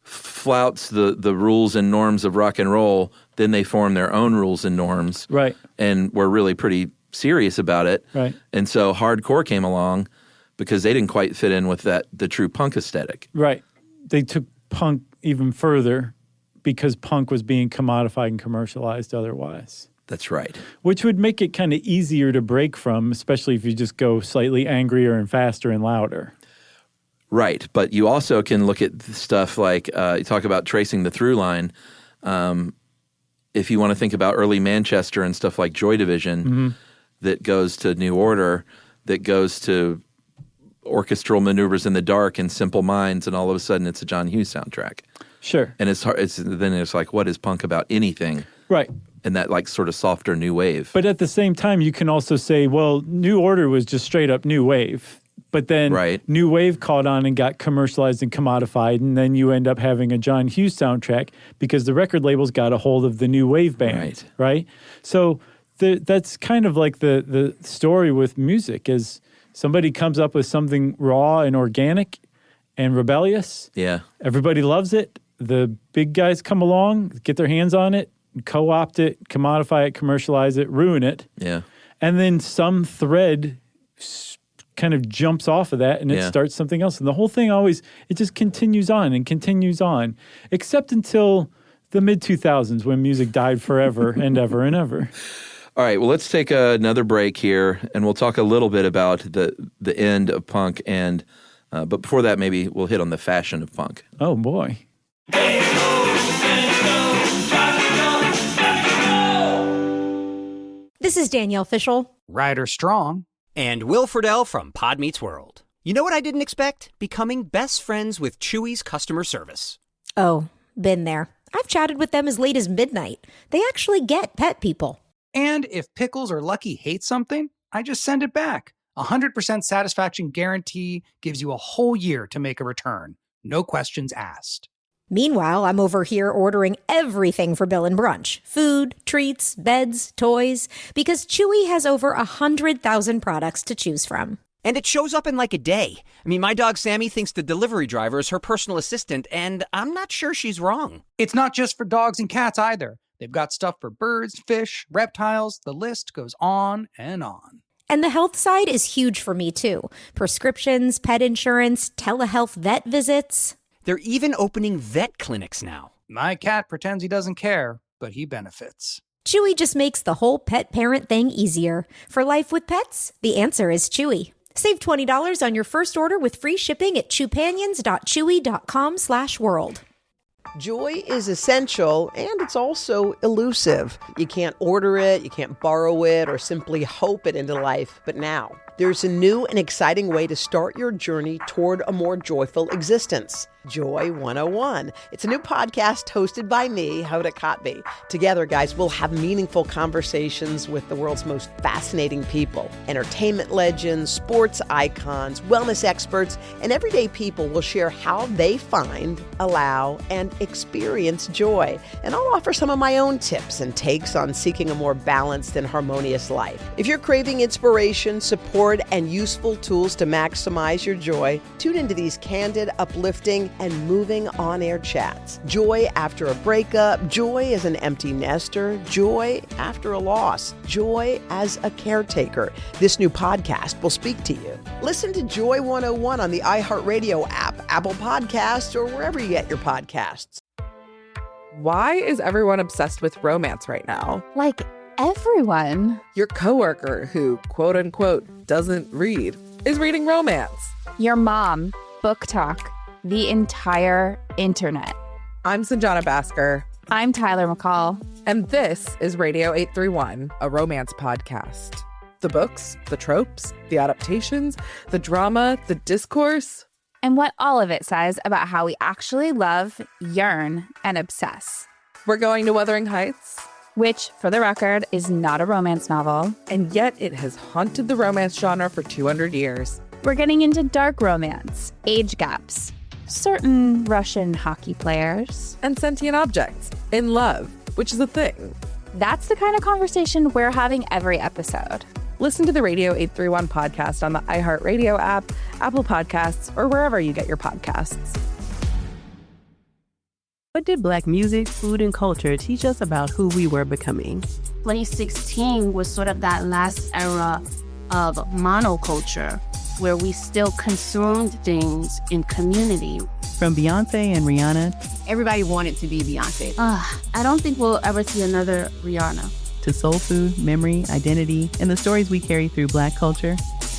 flouts the rules and norms of rock and roll, then they form their own rules and norms. Right. And were really pretty serious about it. Right. And so hardcore came along because they didn't quite fit in with the true punk aesthetic. Right. They took punk even further because punk was being commodified and commercialized otherwise. That's right. Which would make it kind of easier to break from, especially if you just go slightly angrier and faster and louder. Right. But you also can look at stuff like, you talk about tracing the through line. If you want to think about early Manchester and stuff like Joy Division, that goes to New Order, that goes to orchestral maneuvers in the dark and Simple Minds, and all of a sudden it's a John Hughes soundtrack. Sure. And then it's like, what is punk about anything? Right. And that like sort of softer new wave. But at the same time, you can also say, well, New Order was just straight up new wave. But then new wave caught on and got commercialized and commodified, and then you end up having a John Hughes soundtrack because the record labels got a hold of the new wave band, right? So that's kind of like the story with music is somebody comes up with something raw and organic and rebellious. Yeah. Everybody loves it. The big guys come along, get their hands on it, co-opt it, commodify it, commercialize it, ruin it. Yeah. And then some thread kind of jumps off of that and it starts something else. And the whole thing it just continues on and continues on, except until the mid-2000s when music died forever and ever and ever. All right, well, let's take another break here, and we'll talk a little bit about the end of punk. And but before that, maybe we'll hit on the fashion of punk. Oh, boy. This is Danielle Fishel. Ryder Strong. And Will Friedle from Pod Meets World. You know what I didn't expect? Becoming best friends with Chewy's customer service. Oh, been there. I've chatted with them as late as midnight. They actually get pet people. And if Pickles or Lucky hate something, I just send it back. 100% satisfaction guarantee gives you a whole year to make a return. No questions asked. Meanwhile, I'm over here ordering everything for Bill and Brunch. Food, treats, beds, toys. Because Chewy has over 100,000 products to choose from. And it shows up in like a day. I mean, my dog Sammy thinks the delivery driver is her personal assistant, and I'm not sure she's wrong. It's not just for dogs and cats either. They've got stuff for birds, fish, reptiles. The list goes on and on. And the health side is huge for me, too. Prescriptions, pet insurance, telehealth vet visits. They're even opening vet clinics now. My cat pretends he doesn't care, but he benefits. Chewy just makes the whole pet parent thing easier. For life with pets, the answer is Chewy. Save $20 on your first order with free shipping at chewpanions.chewy.com/world. Joy is essential, and it's also elusive. You can't order it, you can't borrow it, or simply hope it into life. But now, there's a new and exciting way to start your journey toward a more joyful existence. Joy 101. It's a new podcast hosted by me, Hoda Kotb. Together, guys, we'll have meaningful conversations with the world's most fascinating people. Entertainment legends, sports icons, wellness experts, and everyday people will share how they find, allow, and experience joy. And I'll offer some of my own tips and takes on seeking a more balanced and harmonious life. If you're craving inspiration, support, and useful tools to maximize your joy, tune into these candid, uplifting, and moving on-air chats. Joy after a breakup, joy as an empty nester, joy after a loss, joy as a caretaker. This new podcast will speak to you. Listen to Joy 101 on the iHeartRadio app, Apple Podcasts, or wherever you get your podcasts. Why is everyone obsessed with romance right now? Like everyone. Your coworker who, quote unquote, doesn't read. is reading romance. Your mom, book talk, the entire internet. I'm Sanjana Bhaskar. I'm Tyler McCall. And this is Radio 831, a romance podcast. The books, the tropes, the adaptations, the drama, the discourse. And what all of it says about how we actually love, yearn, and obsess. We're going to Wuthering Heights, which, for the record, is not a romance novel. And yet it has haunted the romance genre for 200 years. We're getting into dark romance, age gaps, certain Russian hockey players, and sentient objects in love, which is a thing. That's the kind of conversation we're having every episode. Listen to the Radio 831 podcast on the iHeartRadio app, Apple Podcasts, or wherever you get your podcasts. What did Black music, food, and culture teach us about who we were becoming? 2016 was sort of that last era of monoculture, where we still consumed things in community. From Beyonce and Rihanna. Everybody wanted to be Beyonce. I don't think we'll ever see another Rihanna. To soul food, memory, identity, and the stories we carry through Black culture.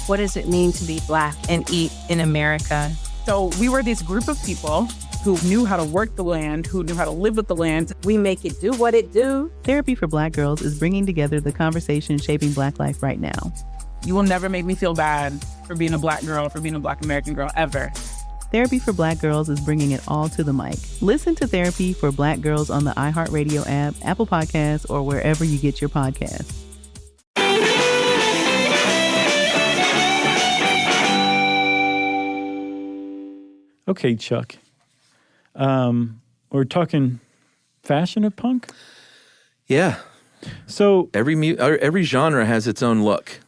What does it mean to be Black and eat in America? So we were this group of people who knew how to work the land, who knew how to live with the land. We make it do what it do. Therapy for Black Girls is bringing together the conversation shaping Black life right now. You will never make me feel bad for being a Black girl, for being a Black American girl, ever. Therapy for Black Girls is bringing it all to the mic. Listen to Therapy for Black Girls on the iHeartRadio app, Apple Podcasts, or wherever you get your podcasts. Okay, Chuck. We're talking fashion of punk? Yeah. So every genre has its own look.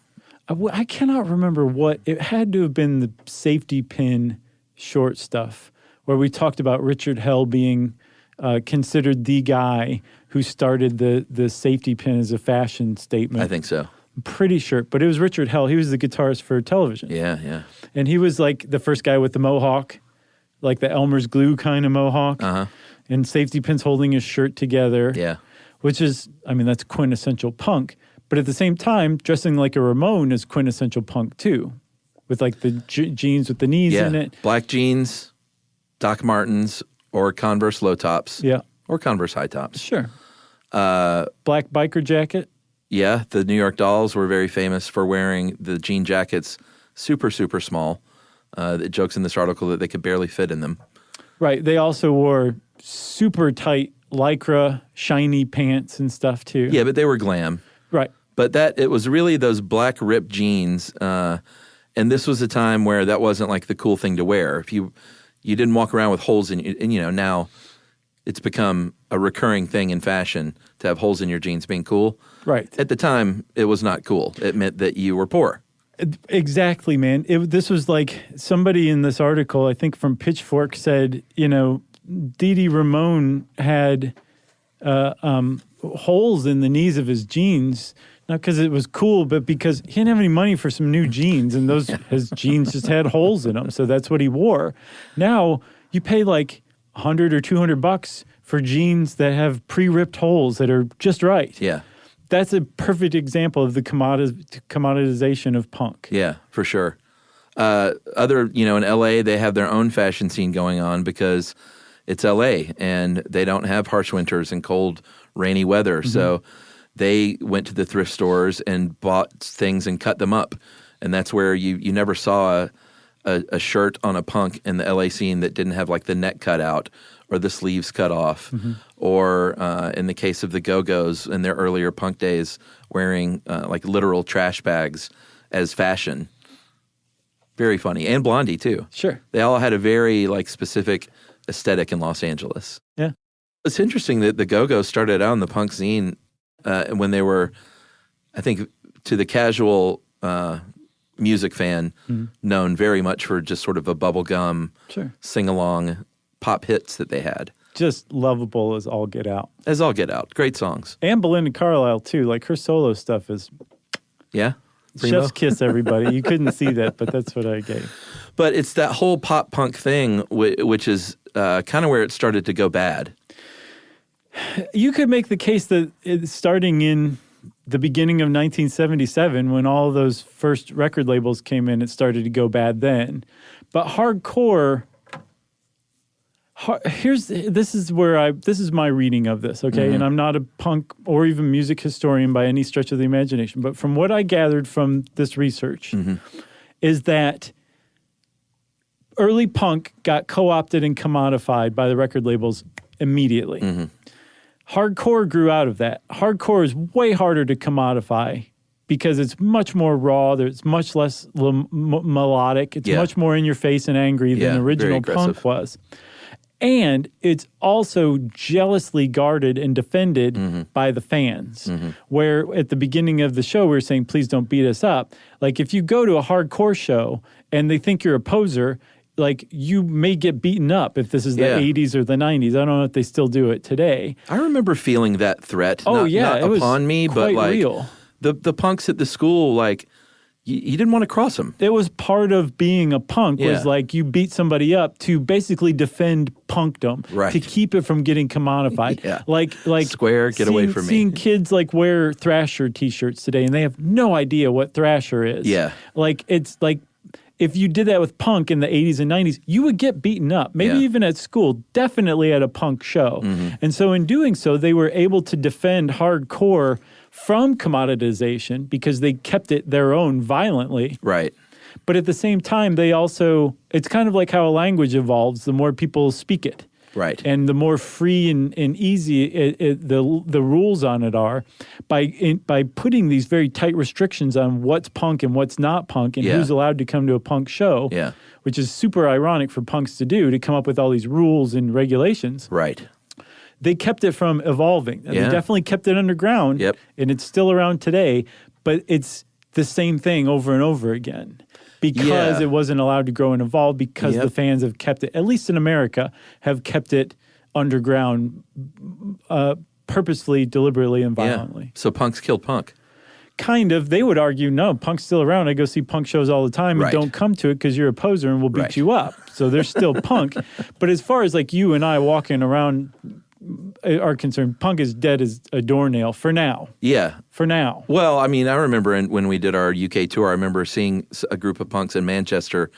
I cannot remember what. It had to have been the safety pin short stuff where we talked about Richard Hell being considered the guy who started the safety pin as a fashion statement. I think so. I'm pretty sure. But it was Richard Hell. He was the guitarist for television. Yeah, yeah. And he was like the first guy with the mohawk, like the Elmer's glue kind of mohawk. Uh-huh. And safety pins holding his shirt together. Yeah. Which is, I mean, that's quintessential punk. But at the same time, dressing like a Ramone is quintessential punk too. With like the jeans with the knees in it. Black jeans, Doc Martens, or Converse low tops. Yeah. Or Converse high tops. Sure. Black biker jacket. Yeah. The New York Dolls were very famous for wearing the jean jackets super, super small. It jokes in this article that they could barely fit in them. Right. They also wore super tight Lycra, shiny pants and stuff too. Yeah, but they were glam. Right. But it was really those black ripped jeans. And this was a time where that wasn't like the cool thing to wear. If you didn't walk around with holes in you, and you know, now it's become a recurring thing in fashion to have holes in your jeans being cool. Right. At the time, it was not cool. It meant that you were poor. Exactly, man. This was like somebody in this article, I think from Pitchfork, said, you know, Dee Dee Ramone had holes in the knees of his jeans. Not because it was cool, but because he didn't have any money for some new jeans, and his jeans just had holes in them, so that's what he wore. Now you pay like $100 or $200 for jeans that have pre-ripped holes that are just right. Yeah, that's a perfect example of the commoditization of punk. Yeah, for sure. In LA, they have their own fashion scene going on because it's LA, and they don't have harsh winters and cold, rainy weather, so they went to the thrift stores and bought things and cut them up. And that's where you never saw a shirt on a punk in the LA scene that didn't have like the neck cut out or the sleeves cut off. Or in the case of the Go-Go's in their earlier punk days, wearing like literal trash bags as fashion. Very funny. And Blondie too. Sure. They all had a very like specific aesthetic in Los Angeles. Yeah. It's interesting that the Go-Go's started out in the punk scene when they were, I think, to the casual music fan, known very much for just sort of a bubblegum, sing-along pop hits that they had. Just lovable as all get out. As all get out. Great songs. And Belinda Carlisle, too. Like, her solo stuff is... Yeah? Primo? Chef's kiss, everybody. You couldn't see that, but that's what I gave. But it's that whole pop-punk thing, which is kind of where it started to go bad. You could make the case that starting in the beginning of 1977, when all those first record labels came in, it started to go bad then. But hardcore, this is my reading of this, okay? And I'm not a punk or even music historian by any stretch of the imagination, but from what I gathered from this research is that early punk got co-opted and commodified by the record labels immediately. Hardcore grew out of that. Hardcore is way harder to commodify because it's much more raw. It's much less melodic. It's much more in your face and angry than original punk was. And it's also jealously guarded and defended by the fans. Where at the beginning of the show, we were saying, please don't beat us up. Like if you go to a hardcore show and they think you're a poser, like you may get beaten up if this is the 80s or the 90s. I don't know if they still do it today. I remember feeling that threat. Oh, not it was upon me, but like real. The punks at the school, like you didn't want to cross them. It was part of being a punk was like you beat somebody up to basically defend punkdom, to keep it from getting commodified. Like Square, get away from me. Seeing kids like wear Thrasher t-shirts today and they have no idea what Thrasher is. Like it's like if you did that with punk in the 80s and 90s, you would get beaten up, maybe even at school, definitely at a punk show. And so in doing so, they were able to defend hardcore from commoditization because they kept it their own violently. Right. But at the same time, they also, it's kind of like how a language evolves, the more people speak it. Right. And the more free and easy the rules on it are, by putting these very tight restrictions on what's punk and what's not punk and who's allowed to come to a punk show, which is super ironic for punks to do, to come up with all these rules and regulations. Right. They kept it from evolving. And they definitely kept it underground, and it's still around today, but it's the same thing over and over again. Because it wasn't allowed to grow and evolve, because the fans have kept it, at least in America, have kept it underground purposefully, deliberately, and violently. So punks killed punk. Kind of. They would argue, no, punk's still around. I go see punk shows all the time and don't come to it because you're a poser and we'll beat you up. So they're still punk. But as far as like you and I walking around are concerned, punk is dead as a doornail for now. Yeah. For now. Well, I mean, I remember when we did our UK tour, I remember seeing a group of punks in Manchester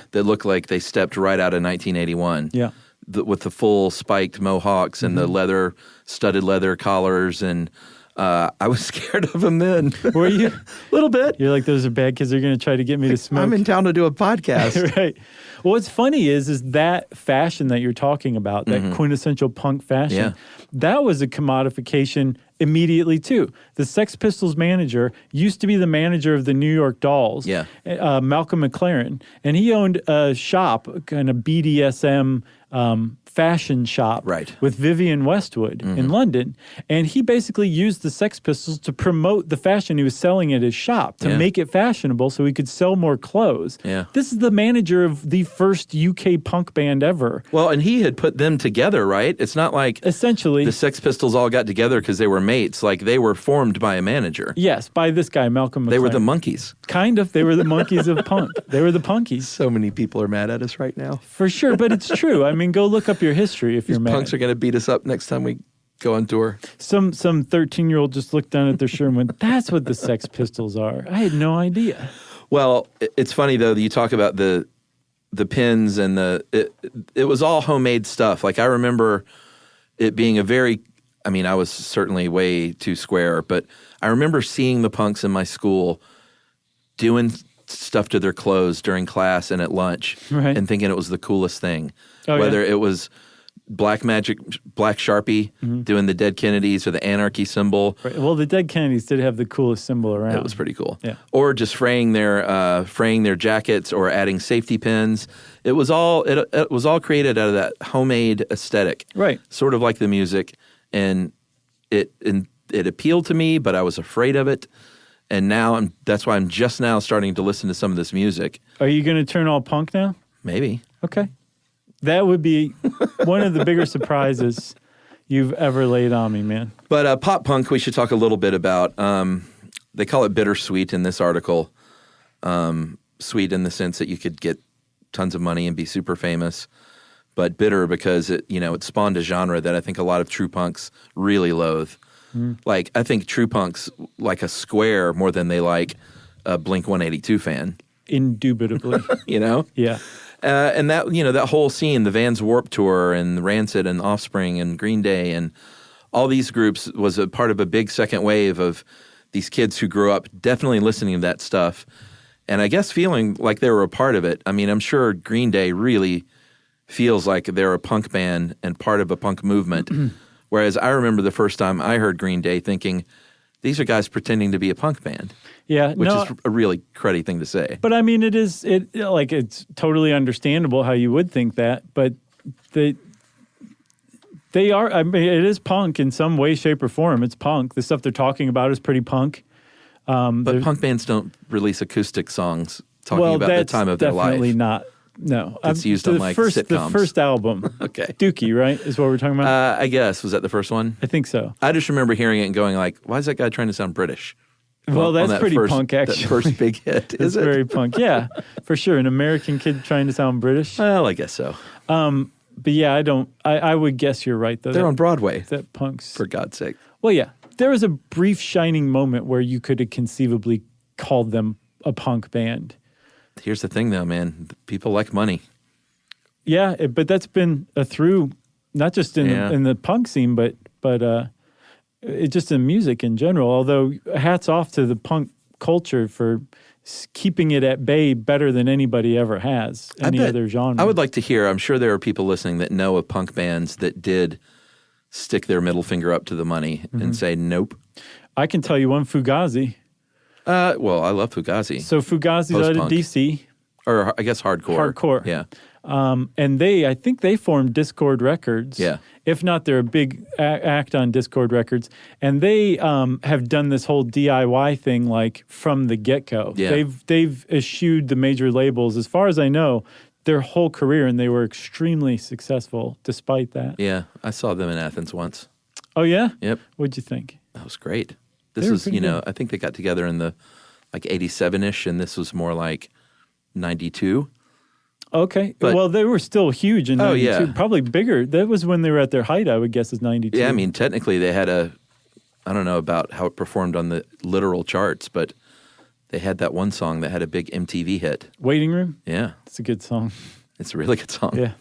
that looked like they stepped right out of 1981. Yeah. With the full spiked mohawks and the studded leather collars, and I was scared of them then. Were you? A little bit. You're like, those are bad kids. They're going to try to get me to smoke. I'm in town to do a podcast. Right. Well, what's funny is that fashion that you're talking about, that quintessential punk fashion, that was a commodification immediately too. The Sex Pistols manager used to be the manager of the New York Dolls, Malcolm McLaren, and he owned a shop, kind of BDSM fashion shop with Vivienne Westwood in London. And he basically used the Sex Pistols to promote the fashion he was selling at his shop, to make it fashionable so he could sell more clothes. This is the manager of the first UK punk band ever. Well, and he had put them together, right? It's not like essentially the Sex Pistols all got together because they were mates. Like they were formed by a manager. Yes, by this guy, Malcolm McLaren. They were the monkeys. Kind of. They were the monkeys of punk. They were the punkies. So many people are mad at us right now. For sure, but it's true. I mean, go look up your history if you're mad. Punks are going to beat us up next time we go on tour. Some 13-year-old just looked down at their shirt and went, that's what the Sex Pistols are. I had no idea. Well, it's funny, though, that you talk about the pins and it was all homemade stuff. Like I remember it being I was certainly way too square, but I remember seeing the punks in my school doing stuff to their clothes during class and at lunch and thinking it was the coolest thing. Whether it was Black Sharpie doing the Dead Kennedys or the Anarchy symbol. Right. Well, the Dead Kennedys did have the coolest symbol around. It was pretty cool. Yeah. Or just fraying their jackets or adding safety pins. It was all created out of that homemade aesthetic. Right. Sort of like the music, and it appealed to me, but I was afraid of it. And now that's why I'm just now starting to listen to some of this music. Are you going to turn all punk now? Maybe. Okay. That would be one of the bigger surprises you've ever laid on me, man. But pop punk, we should talk a little bit about. They call it bittersweet in this article. Sweet in the sense that you could get tons of money and be super famous, but bitter because it spawned a genre that I think a lot of true punks really loathe. Like, I think true punks like a Square more than they like a Blink-182 fan. Indubitably. You know? Yeah. And that, that whole scene, the Vans Warped Tour and Rancid and Offspring and Green Day and all these groups was a part of a big second wave of these kids who grew up definitely listening to that stuff. And I guess feeling like they were a part of it. I mean, I'm sure Green Day really feels like they're a punk band and part of a punk movement. Whereas I remember the first time I heard Green Day thinking, these are guys pretending to be a punk band. Yeah, which is a really cruddy thing to say. But I mean, it's totally understandable how you would think that. But they are. I mean, it is punk in some way, shape, or form. It's punk. The stuff they're talking about is pretty punk. But punk bands don't release acoustic songs talking about the time of their life. Definitely not. No, it's used on like sitcoms. The first album, okay, Dookie, right, is what we're talking about. I guess was that the first one? I think so. I just remember hearing it and going like, "Why is that guy trying to sound British?" Well, that's pretty punk, actually. That first big hit, is it? Very punk, yeah, for sure. An American kid trying to sound British. Well, I guess so. But yeah, I would guess you're right, though. They're on Broadway. That punks. For God's sake. Well, yeah. There was a brief shining moment where you could have conceivably called them a punk band. Here's the thing, though, man. People like money. Yeah, but that's been a through, not just in the punk scene, but just in music in general. Although hats off to the punk culture for keeping it at bay better than anybody ever has, any other genre. I would like to hear, I'm sure there are people listening that know of punk bands that did stick their middle finger up to the money and say, nope. I can tell you one, Fugazi. Well, I love Fugazi. So Fugazi's out of D.C. Or I guess hardcore. Hardcore. Yeah. And I think they formed Discord Records. Yeah. If not, they're a big act on Discord Records. And they have done this whole DIY thing like from the get-go. Yeah. They've eschewed the major labels, as far as I know, their whole career, and they were extremely successful despite that. Yeah. I saw them in Athens once. Oh, yeah? Yep. What'd you think? That was great. This was, I think they got together in the like 87-ish, and this was more like 92. Okay. Well, they were still huge in 92. Yeah. Probably bigger. That was when they were at their height, I would guess, is 92. Yeah, I mean, technically they had I don't know about how it performed on the literal charts, but they had that one song that had a big MTV hit. Waiting Room? Yeah. It's a good song. It's a really good song. Yeah.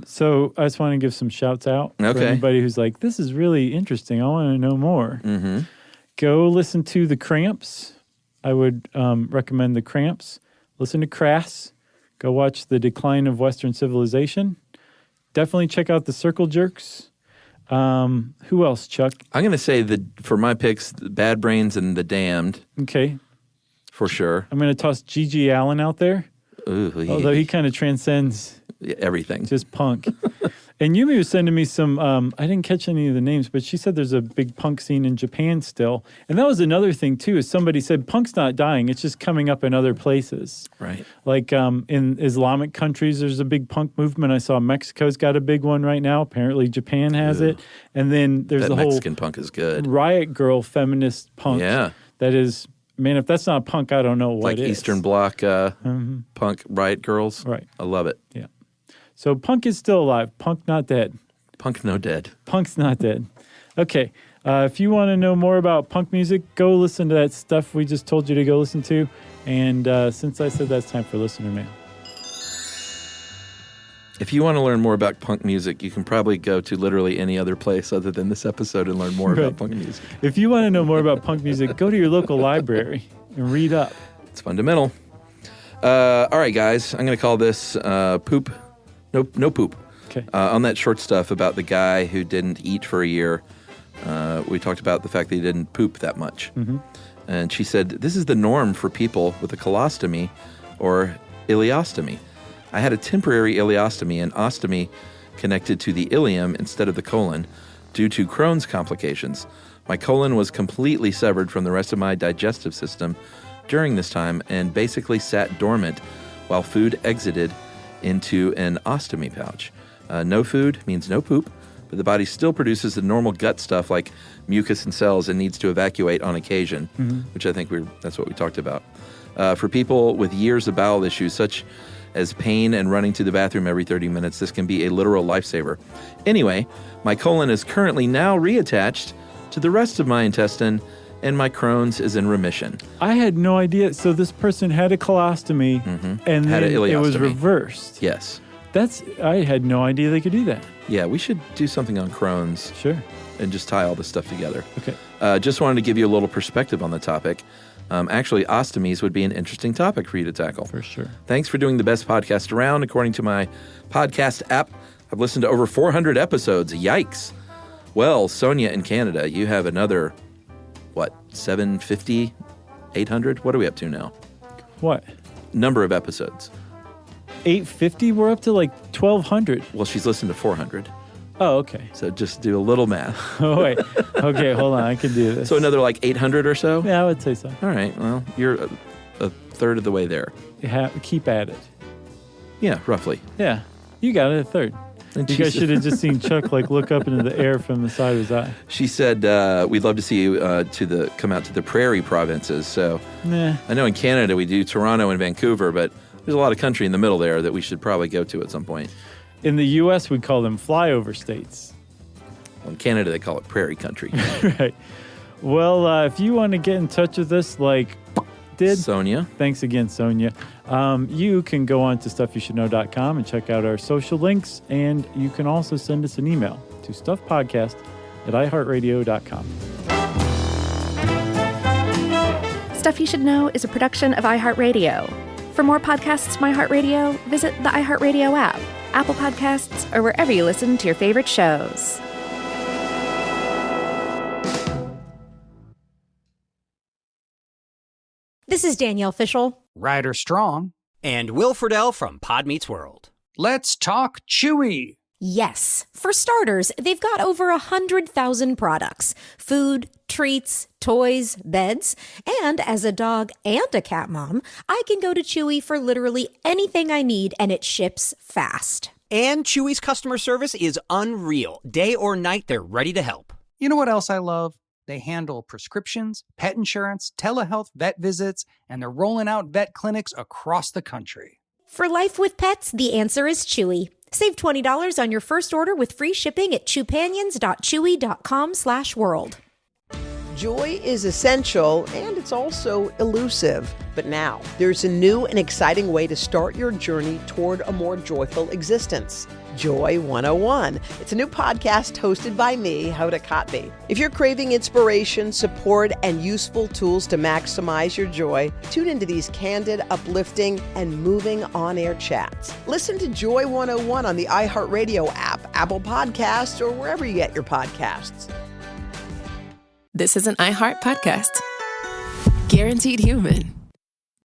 So I just want to give some shouts out for anybody who's like, this is really interesting. I want to know more. Mm-hmm. Go listen to The Cramps. I would recommend The Cramps. Listen to Crass. Go watch The Decline of Western Civilization. Definitely check out The Circle Jerks. Who else, Chuck? I'm going to say for my picks, Bad Brains and The Damned. Okay. For sure. I'm going to toss G.G. Allin out there. Ooh, although he kind of transcends everything. Just punk. And Yumi was sending me some, I didn't catch any of the names, but she said there's a big punk scene in Japan still. And that was another thing, too, is somebody said punk's not dying. It's just coming up in other places. Right. Like in Islamic countries, there's a big punk movement. I saw Mexico's got a big one right now. Apparently Japan has it. And then there's the whole Mexican punk is good. Riot Girl feminist punk. Yeah. That is, man, if that's not punk, I don't know what like is. Eastern Bloc punk Riot Girls. Right. I love it. Yeah. So punk is still alive. Punk not dead. Punk no dead. Punk's not dead. Okay. If you want to know more about punk music, go listen to that stuff we just told you to go listen to. And since I said that's time for listener mail. If you want to learn more about punk music, you can probably go to literally any other place other than this episode and learn more about punk music. If you want to know more about punk music, go to your local library and read up. It's fundamental. All right, guys. I'm going to call this Poop. No poop. Okay. On that short stuff about the guy who didn't eat for a year, we talked about the fact that he didn't poop that much. Mm-hmm. And she said, this is the norm for people with a colostomy or ileostomy. I had a temporary ileostomy and ostomy connected to the ileum instead of the colon due to Crohn's complications. My colon was completely severed from the rest of my digestive system during this time and basically sat dormant while food exited into an ostomy pouch. No food means no poop, but the body still produces the normal gut stuff like mucus and cells and needs to evacuate on occasion, which I think that's what we talked about. For people with years of bowel issues, such as pain and running to the bathroom every 30 minutes. This can be a literal lifesaver. Anyway, my colon is currently now reattached to the rest of my intestine, and my Crohn's is in remission. I had no idea. So this person had a colostomy, and Had then an it was ileostomy. reversed. Yes. I had no idea they could do that. Yeah, we should do something on Crohn's. Sure. And just tie all this stuff together. Okay. Just wanted to give you a little perspective on the topic. Actually, ostomies would be an interesting topic for you to tackle. For sure. Thanks for doing the best podcast around. According to my podcast app, I've listened to over 400 episodes. Yikes. Well, Sonia in Canada, you have another, 750, 800? What are we up to now? What? Number of episodes. 850? We're up to like 1,200. Well, she's listened to 400. Oh, okay. So just do a little math. Oh, wait. Okay, hold on. I can do this. So another like 800 or so? Yeah, I would say so. All right. Well, you're a third of the way there. Keep at it. Yeah, roughly. Yeah. You got it, a third. And you guys should have just seen Chuck look up into the air from the side of his eye. She said, we'd love to see you come out to the prairie provinces. So Nah. I know in Canada we do Toronto and Vancouver, but there's a lot of country in the middle there that we should probably go to at some point. In the U.S., we call them flyover states. Well, in Canada, they call it prairie country. Right. Well, if you want to get in touch with us like did Sonia. Thanks again, Sonia. You can go on to StuffYouShouldKnow.com and check out our social links, and you can also send us an email to stuffpodcast@iheartradio.com. Stuff You Should Know is a production of iHeartRadio. For more podcasts from iHeartRadio, visit the iHeartRadio app, Apple Podcasts, or wherever you listen to your favorite shows. This is Danielle Fishel. Ryder Strong. And Will Friedle from Pod Meets World. Let's talk Chewy. Yes. For starters, they've got over 100,000 products. Food, treats, toys, beds. And as a dog and a cat mom, I can go to Chewy for literally anything I need, and it ships fast. And Chewy's customer service is unreal. Day or night, they're ready to help. You know what else I love? They handle prescriptions, pet insurance, telehealth, vet visits, and they're rolling out vet clinics across the country. For life with pets, the answer is Chewy. Save $20 on your first order with free shipping at chewpanions.chewy.com/world. Joy is essential, and it's also elusive. But now, there's a new and exciting way to start your journey toward a more joyful existence. Joy 101. It's a new podcast hosted by me, Hoda Kotb. If you're craving inspiration, support, and useful tools to maximize your joy, tune into these candid, uplifting, and moving on-air chats. Listen to Joy 101 on the iHeartRadio app, Apple Podcasts, or wherever you get your podcasts. This is an iHeart podcast. Guaranteed Human.